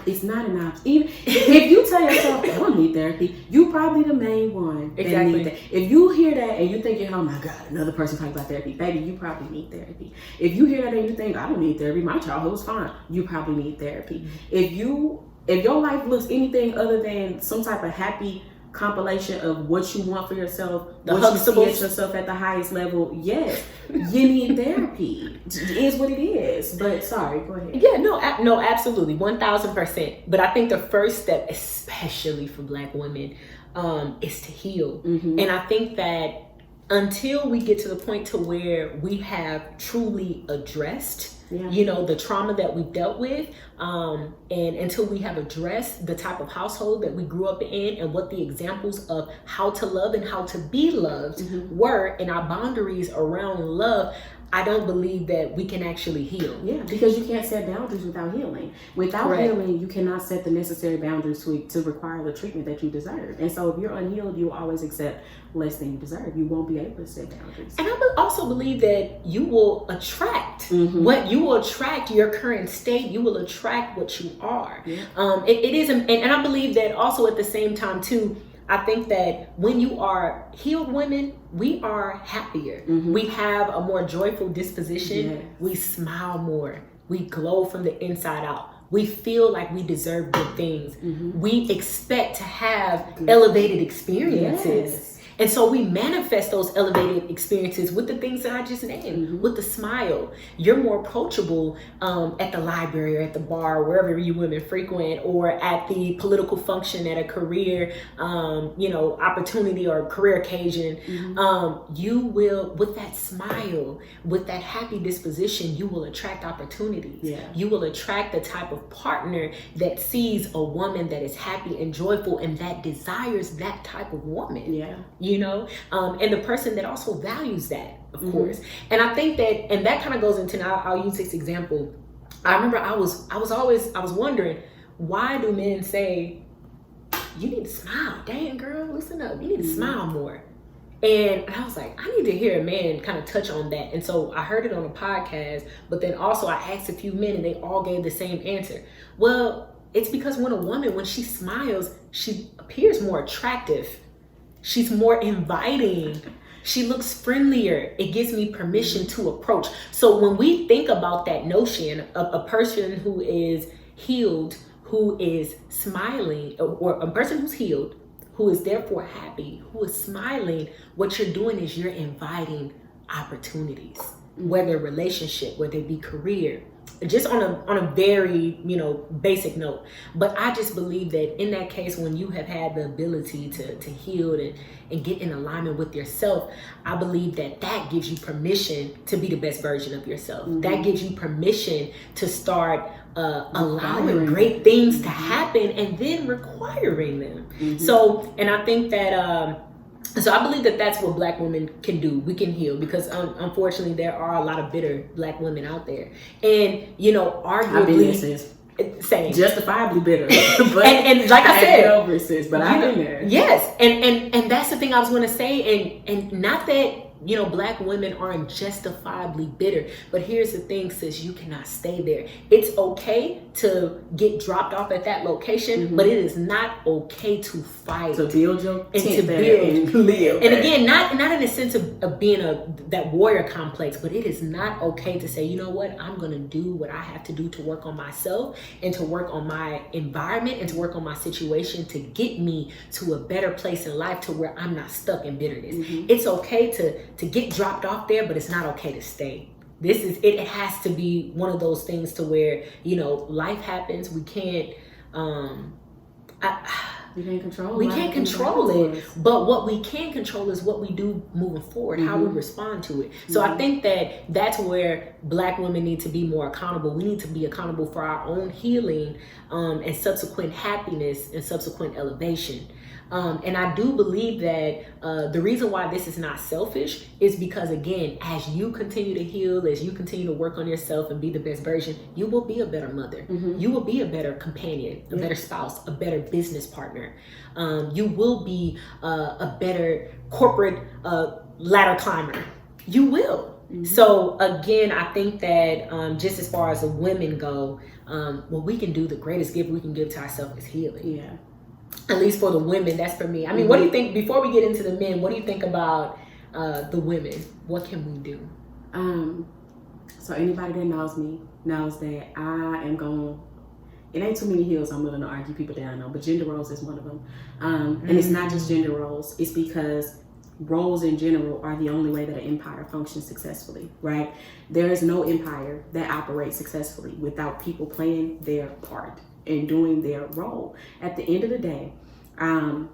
It's not enough. Even if you tell yourself, I don't need therapy, you probably the main one. Exactly. That. If you hear that and you think, oh my God, another person talking about therapy, baby, you probably need therapy. If you hear that and you think, I don't need therapy, my childhood was fine, you probably need therapy. If your life looks anything other than some type of happy compilation of what you want for yourself, what you see at yourself at the highest level, yes, you need therapy. It is what it is. But sorry, go ahead. Yeah, no, absolutely, 1000%. But I think the first step, especially for Black women, is to heal. And I think that until we get to the point to where we have truly addressed the trauma that we've dealt with, and until we have addressed the type of household that we grew up in and what the examples of how to love and how to be loved were, and our boundaries around love, I don't believe that we can actually heal. Yeah, because you can't set boundaries without healing. Without healing, you cannot set the necessary boundaries to require the treatment that you deserve. And so if you're unhealed, you will always accept less than you deserve. You won't be able to set boundaries. And I also believe that you will attract what you will attract your current state. You will attract what you are. It is, and I believe that also at the same time too, I think that when you are healed women, we are happier. We have a more joyful disposition. Yes. We smile more. We glow from the inside out. We feel like we deserve good things. We expect to have elevated experiences. Yes. And so we manifest those elevated experiences with the things that I just named, with the smile. You're more approachable at the library or at the bar, wherever you women frequent, or at the political function, at a career, opportunity or career occasion. You will, with that smile, with that happy disposition, you will attract opportunities. Yeah. You will attract the type of partner that sees a woman that is happy and joyful and that desires that type of woman. Yeah. And the person that also values that, of course. And I think that, and that kind of goes into, now I'll use this example. I remember I was wondering, why do men say, you need to smile? Dang, girl, listen up. You need to smile more. And I was like, I need to hear a man kind of touch on that. And so I heard it on a podcast, but then also I asked a few men and they all gave the same answer. Well, it's because when a woman, when she smiles, she appears more attractive. She's more inviting. She looks friendlier. It gives me permission to approach. So when we think about that notion of a person who is healed, who is smiling, or a person who's healed, who is therefore happy, who is smiling, what you're doing is you're inviting opportunities, whether relationship, whether it be career, just on a very, basic note. But I just believe that in that case, when you have had the ability to heal and get in alignment with yourself, I believe that gives you permission to be the best version of yourself. That gives you permission to start allowing great things to happen and then requiring them. So, and I think that, so I believe that that's what Black women can do. We can heal, because unfortunately there are a lot of bitter Black women out there, and arguably, same, justifiably bitter. But and like I said, over sis, but I've been there. Yes, and that's the thing I was going to say, and not that Black women aren't justifiably bitter, but here's the thing, sis, you cannot stay there. It's okay to get dropped off at that location, but it is not okay to fight, to build your and tent to build and live. And again, not in the sense of being that warrior complex, but it is not okay to say, you know what, I'm gonna do what I have to do to work on myself and to work on my environment and to work on my situation to get me to a better place in life, to where I'm not stuck in bitterness. It's okay to get dropped off there, but it's not okay to stay. It has to be one of those things to where, life happens. We can't, we can't control. We can't control it, but what we can control is what we do moving forward, how we respond to it. So I think that's where Black women need to be more accountable. We need to be accountable for our own healing, and subsequent happiness and subsequent elevation. And I do believe that the reason why this is not selfish is because, again, as you continue to heal, as you continue to work on yourself and be the best version, you will be a better mother. You will be a better companion, a better spouse, a better business partner. You will be a better corporate ladder climber. You will. So again, I think that just as far as the women go, what we can do, the greatest gift we can give to ourselves is healing. Yeah. At least for the women, that's for me. I mean, what do you think, before we get into the men, what do you think about the women? What can we do? So anybody that knows me knows that I am going, it ain't too many hills I'm willing to argue people down on, but gender roles is one of them. And it's not just gender roles, it's because roles in general are the only way that an empire functions successfully, right? There is no empire that operates successfully without people playing their part and doing their role. At the end of the day, I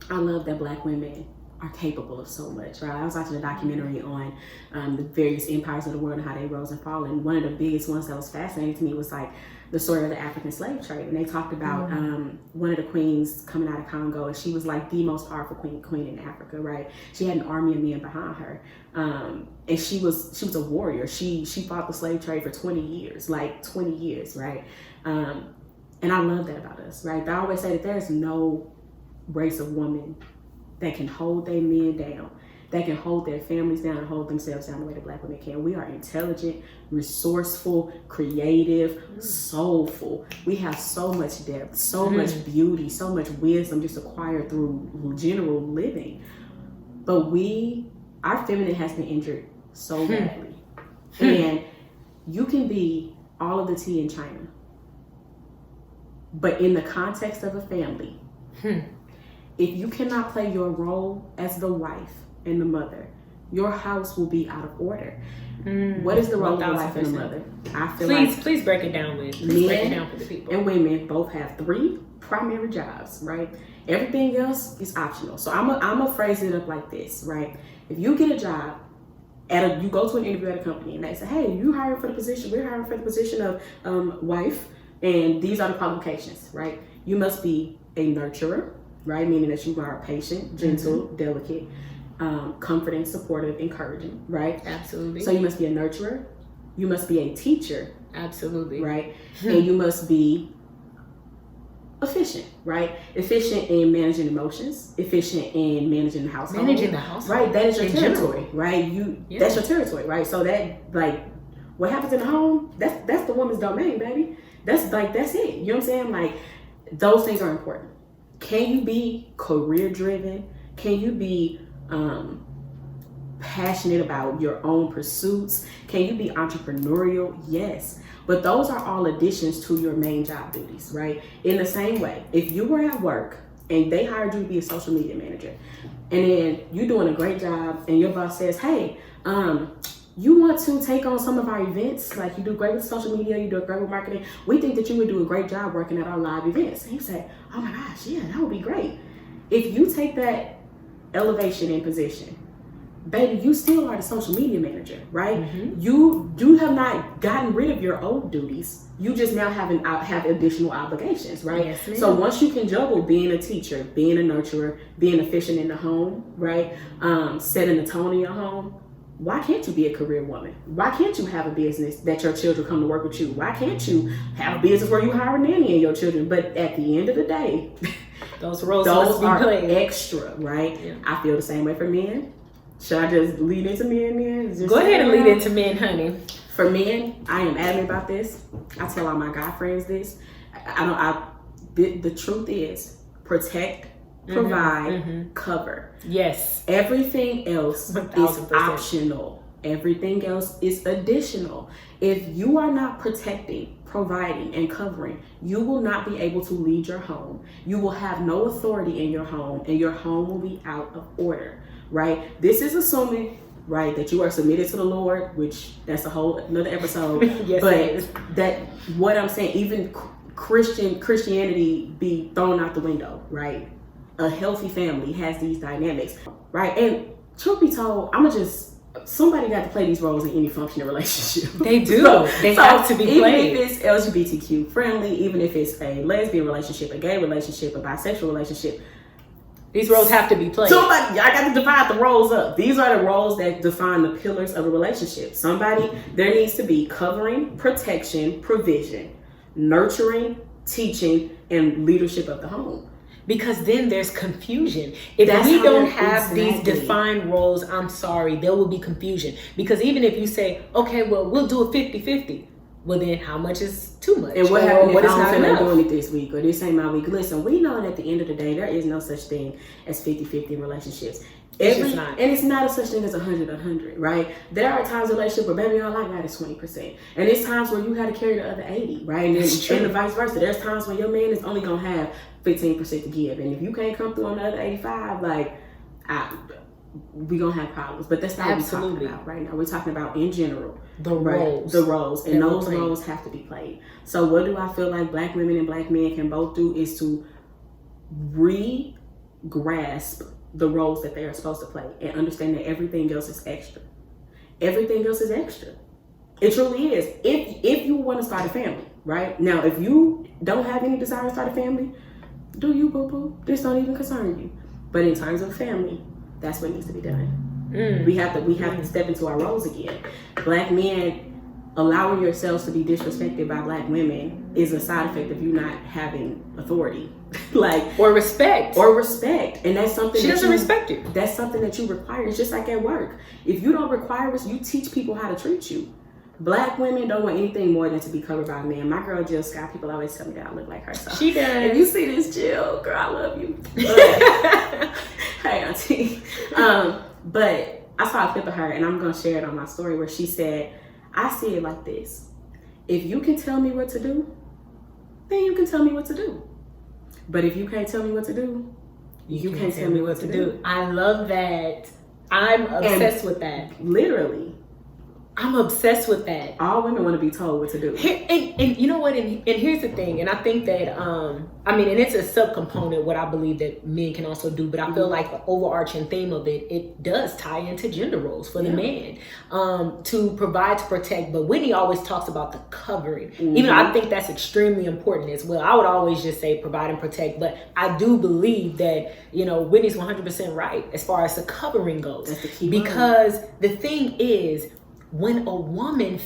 love that Black women are capable of so much, right? I was watching a documentary on the various empires of the world and how they rose and fall, and one of the biggest ones that was fascinating to me was like the story of the African slave trade. And they talked about one of the queens coming out of Congo, and she was like the most powerful queen in Africa, right? She had an army of men behind her, and she was a warrior. She fought the slave trade for 20 years, right? And I love that about us, right? I always say that there's no race of woman that can hold their men down, that can hold their families down and hold themselves down the way that Black women can. We are intelligent, resourceful, creative, soulful. We have so much depth, so much beauty, so much wisdom just acquired through general living. But our feminine has been injured so badly. And you can be all of the tea in China, but in the context of a family, if you cannot play your role as the wife and the mother, your house will be out of order. What is the role of the wife and the mother? I feel please break it down break it down for the people. And women both have 3 primary jobs, right? Everything else is optional. So I'm gonna phrase it up like this, right? If you get a job you go to an interview at a company and they say, hey, you hiring for the position? We're hiring for the position of wife, and these are the qualifications, right? You must be a nurturer, right? Meaning that you are patient, gentle, delicate, comforting, supportive, encouraging, right? Absolutely. So you must be a nurturer. You must be a teacher. Absolutely. Right? And you must be efficient, right? Efficient in managing emotions, efficient in managing the household. Managing the household. Right, that is your in territory, general. right? That's your territory, right? So that, like, what happens in the home, that's the woman's domain, baby. That's it. You know what I'm saying? Like, those things are important. Can you be career driven? Can you be passionate about your own pursuits? Can you be entrepreneurial? Yes. But those are all additions to your main job duties, right? In the same way, if you were at work and they hired you to be a social media manager, and then you're doing a great job and your boss says, hey, you want to take on some of our events? Like, you do great with social media, you do great with marketing. We think that you would do a great job working at our live events. And you say, oh my gosh, yeah, that would be great. If you take that elevation in position, baby, you still are the social media manager, right? You have not gotten rid of your old duties. You just now have additional obligations, right? Yes, ma'am. So once you can juggle being a teacher, being a nurturer, being efficient in the home, right? Setting the tone in your home, why can't you be a career woman? Why can't you have a business that your children come to work with you? Why can't you have a business where you hire a nanny and your children? But at the end of the day, those roles must be are played. Extra, right? Yeah. I feel the same way for men. Should I just lead into men then? Go ahead and lead into men, honey. For men, I am adamant about this. I tell all my guy friends this. The truth is, protect, provide, cover. Yes. Everything else 1,000%. is optional. Everything else is additional. If you are not protecting, providing, and covering, you will not be able to lead your home. You will have no authority in your home, and your home will be out of order, right? This is assuming, right, that you are submitted to the Lord, which that's a whole another episode. Yes, but that what I'm saying, even Christianity be thrown out the window, right? A healthy family has these dynamics, right? And truth be told, somebody got to play these roles in any functioning relationship. They do. They have to be played. Even if it's LGBTQ friendly, even if it's a lesbian relationship, a gay relationship, a bisexual relationship, these roles have to be played. Y'all got to divide the roles up. These are the roles that define the pillars of a relationship. There needs to be covering, protection, provision, nurturing, teaching, and leadership of the home. Because then there's confusion. If we don't have these defined roles, I'm sorry, there will be confusion. Because even if you say, okay, well, we'll do a 50-50. Well, then how much is too much? And what happened if I don't doing it this week or this ain't my week? Listen, we know that at the end of the day, there is no such thing as 50-50 in relationships. And it's not a such thing as 100-100, right? There are times in a relationship where, baby, all I got is 20%. And it's times where you got to carry the other 80, right? And the vice versa. There's times when your man is only going to have 15% to give. And if you can't come through on the other 85, we're going to have problems. But that's not what we're talking about right now. We're talking about, in general, the roles. And those roles have to be played. So what do I feel like Black women and Black men can both do is to grasp the roles that they are supposed to play and understand that everything else is extra. Everything else is extra. It truly is. If you want to start a family, right? Now, if you don't have any desire to start a family, do you, boo-boo? This don't even concern you. But in terms of family, that's what needs to be done. We have to step into our roles again. Black men allowing yourselves to be disrespected by black women is a side effect of you not having authority. Like, or respect. And that's something she doesn't respect you. That's something that you require. It's just like at work. If you don't require us, you teach people how to treat you. Black women don't want anything more than to be covered by a man. My girl Jill Scott, people always tell me that I look like her. So she does. If you see this, Jill, girl, I love you. But, hey, auntie. But I saw a clip of her, and I'm gonna share it on my story, where she said, "I see it like this: if you can tell me what to do, then you can tell me what to do. But if you can't tell me what to do, you can't tell me what to do." I love that. I'm obsessed with that. Literally. I'm obsessed with that. All women want to be told what to do. And you know what? And here's the thing. And I think that, I mean, and it's a subcomponent, what I believe that men can also do. But I feel like the overarching theme of it does tie into gender roles for the man, to provide, to protect. But Whitney always talks about the covering. Even though I think that's extremely important as well. I would always just say provide and protect. But I do believe that, you know, Whitney's 100% right as far as the covering goes. That's the key because the thing is, when a woman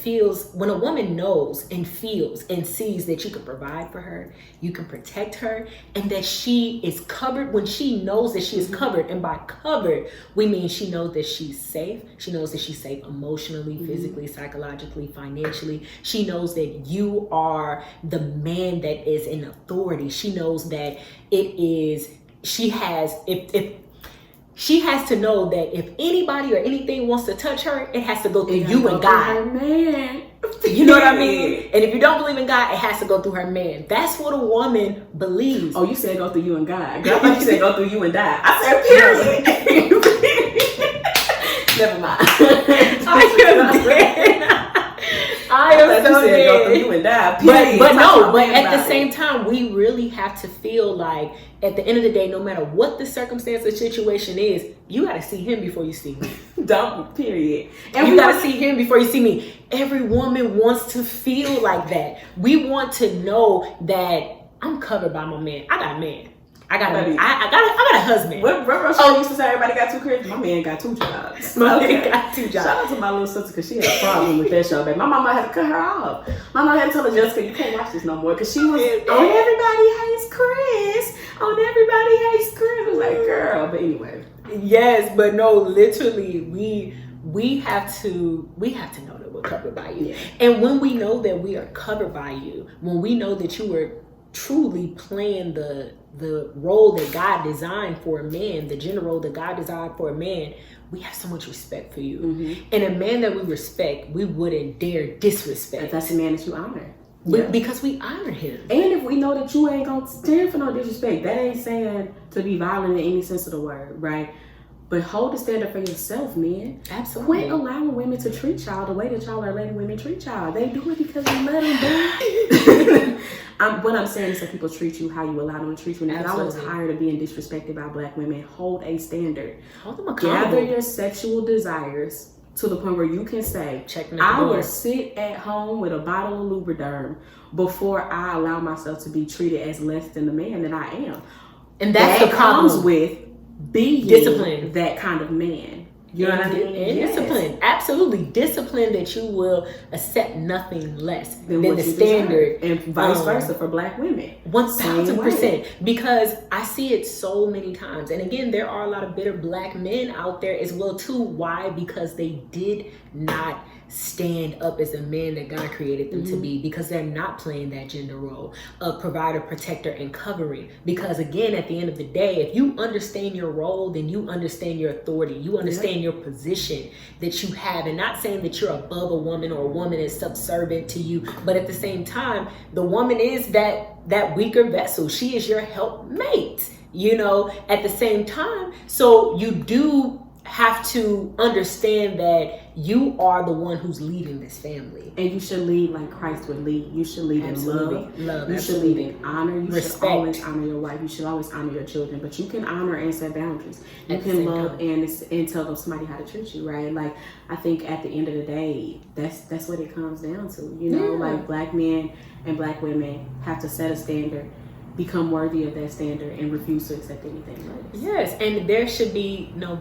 knows and feels and sees that you can provide for her, you can protect her, and that she is covered, when she knows that she is covered, and by covered, we mean she knows that she's safe. She knows that she's safe emotionally, physically, psychologically, financially. She knows that you are the man that is in authority. She knows that she has to know that if anybody or anything wants to touch her, it has to go through you and God. Her man. You know what I mean? And if you don't believe in God, it has to go through her man. That's what a woman believes. Oh, you said go through you and God. Girl, I thought you said go through you and die. I said period. Never mind. I am so dead. Go through you and die. Period. But at the same time, we really have to feel like, at the end of the day, no matter what the circumstance or situation is, you got to see him before you see me. Don't, period. And you got to see him before you see me. Every woman wants to feel like that. We want to know that I'm covered by my man. I got a man. I got a husband. What Rochelle used to say, everybody got 2 kids. My man got 2 jobs. My man got 2 jobs. Shout out to my little sister, because she had a problem with that show, baby. My mama had to cut her off. My mama had to tell her, Jessica, you can't watch this no more, because she was on Everybody Hates Chris. On Everybody Hates Chris. I was like, girl. But anyway. Yes, but no, literally, we have to know that we're covered by you. Yeah. And when we know that we are covered by you, when we know that you are truly playing the role that God designed for a man, the gender role that God designed for a man, we have so much respect for you. And a man that we respect, we wouldn't dare disrespect. If that's a man that you honor. Because we honor him. And if we know that you ain't gonna stand for no disrespect, that ain't saying to be violent in any sense of the word, right? But hold the standard for yourself, men. Absolutely. Quit allowing women to treat y'all the way that y'all are letting women treat y'all. They do it because you let them do. What I'm saying is that people treat you how you allow them to treat you. And if y'all are tired of being disrespected by black women, hold a standard. Hold them accountable. Gather your sexual desires to the point where you can say, I will sit at home with a bottle of Lubriderm before I allow myself to be treated as less than the man that I am. And that comes with being discipline. That kind of man. You know what I mean? And discipline. Absolutely. Discipline that you will accept nothing less than the standard. And vice versa for black women. 1000%. Because I see it so many times. And again, there are a lot of bitter black men out there as well too. Why? Because they did not stand up as the man that God created them to be, because they're not playing that gender role of provider, protector, and covering. Because again, at the end of the day, if you understand your role, then you understand your authority, you understand your position that you have, and not saying that you're above a woman or a woman is subservient to you, but at the same time, the woman is that weaker vessel. She is your helpmate, you know, at the same time. So you do have to understand that you are the one who's leading this family. And you should lead like Christ would lead. You should lead in love. You should lead in honor. You should always honor your wife. You should always honor your children. But you can honor and set boundaries. You can love and tell somebody how to treat you, right? Like, I think at the end of the day, that's what it comes down to. You know, like black men and black women have to set a standard, become worthy of that standard, and refuse to accept anything less. Yes, and there should be no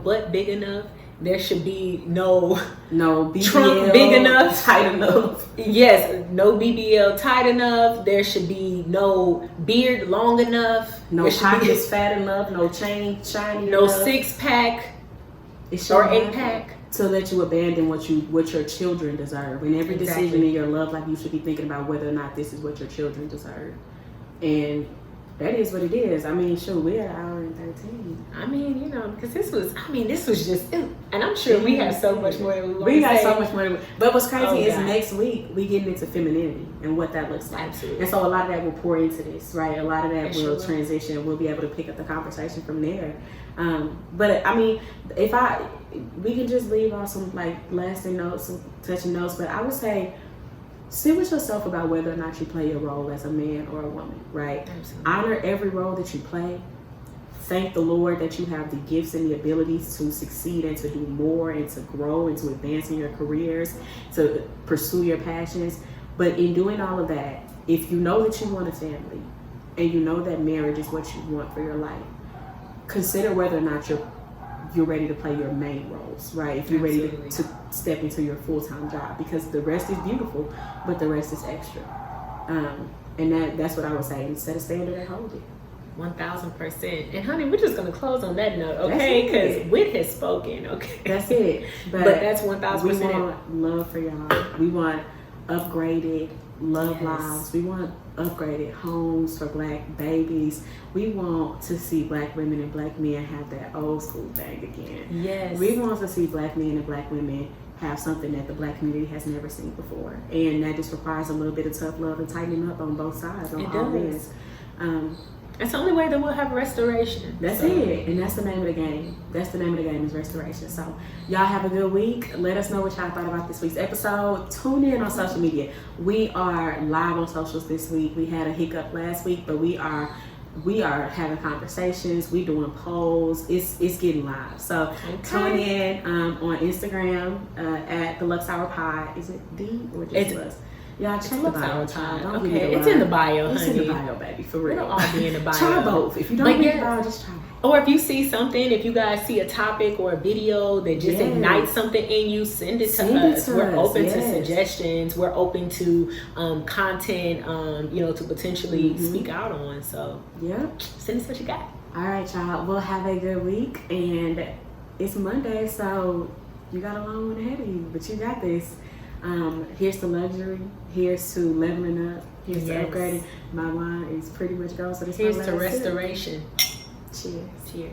butt big enough there should be no BBL trunk big enough, tight enough. Yes, no BBL tight enough. There should be no beard long enough. No pockets fat enough. No chain shiny no enough. 6-pack or 8-pack. To let you abandon what your children deserve. In every decision in your love life, you should be thinking about whether or not this is what your children deserve. And that is what it is. I mean, sure, we're at 1:13. I mean, you know, because this was just, and I'm sure we have so much more that we got so much more. But what's crazy is God. Next week we getting into femininity and what that looks like. Absolutely. And so a lot of that will pour into this, right? A lot of that will transition. We'll be able to pick up the conversation from there. But I mean, we can just leave off some like lasting notes, some touching notes. But I would say, sit with yourself about whether or not you play your role as a man or a woman, right? Absolutely. Honor every role that you play. Thank the Lord that you have the gifts and the abilities to succeed and to do more and to grow and to advance in your careers, to pursue your passions. But in doing all of that, if you know that you want a family and you know that marriage is what you want for your life, consider whether or not you're ready to play your main roles, right? If you're ready to step into your full-time job, because the rest is beautiful, but the rest is extra. And that's what I would say. Set a standard and hold it. 1000%. And honey, we're just gonna close on that note, okay? Because Whit has spoken, okay? That's it. But that's 1000%. We want love for y'all. We want upgraded love lives. We want upgraded homes for Black babies. We want to see Black women and Black men have that old school thing again. Yes. We want to see Black men and Black women have something that the Black community has never seen before. And that just requires a little bit of tough love and tightening up on both sides, on all ends. It's the only way that we'll have restoration. That's it. And that's the name of the game. That's the name of the game, is restoration. So y'all have a good week. Let us know what y'all thought about this week's episode. Tune in on social media. We are live on socials this week. We had a hiccup last week, but we are having conversations. We doing polls. It's getting live. So tune in on Instagram at the Luxe Hour Pod. Is it D or just Lux? Y'all check the bio, child. Don't give me the it's in the bio, honey. It's in the bio, baby, for real. It'll all be in the bio. Try both. If you don't read the bio, just try it. Or if you see something, if you guys see a topic or a video that just ignites something in you, send it to us. We're open to suggestions. We're open to content, to potentially speak out on. So send us what you got. All right, y'all. We'll have a good week. And it's Monday, so you got a long one ahead of you, but you got this. Here's to luxury. Here's to leveling up. Here's to upgrading. My wine is pretty much gone. So this here's to restoration. Cheers. Cheers.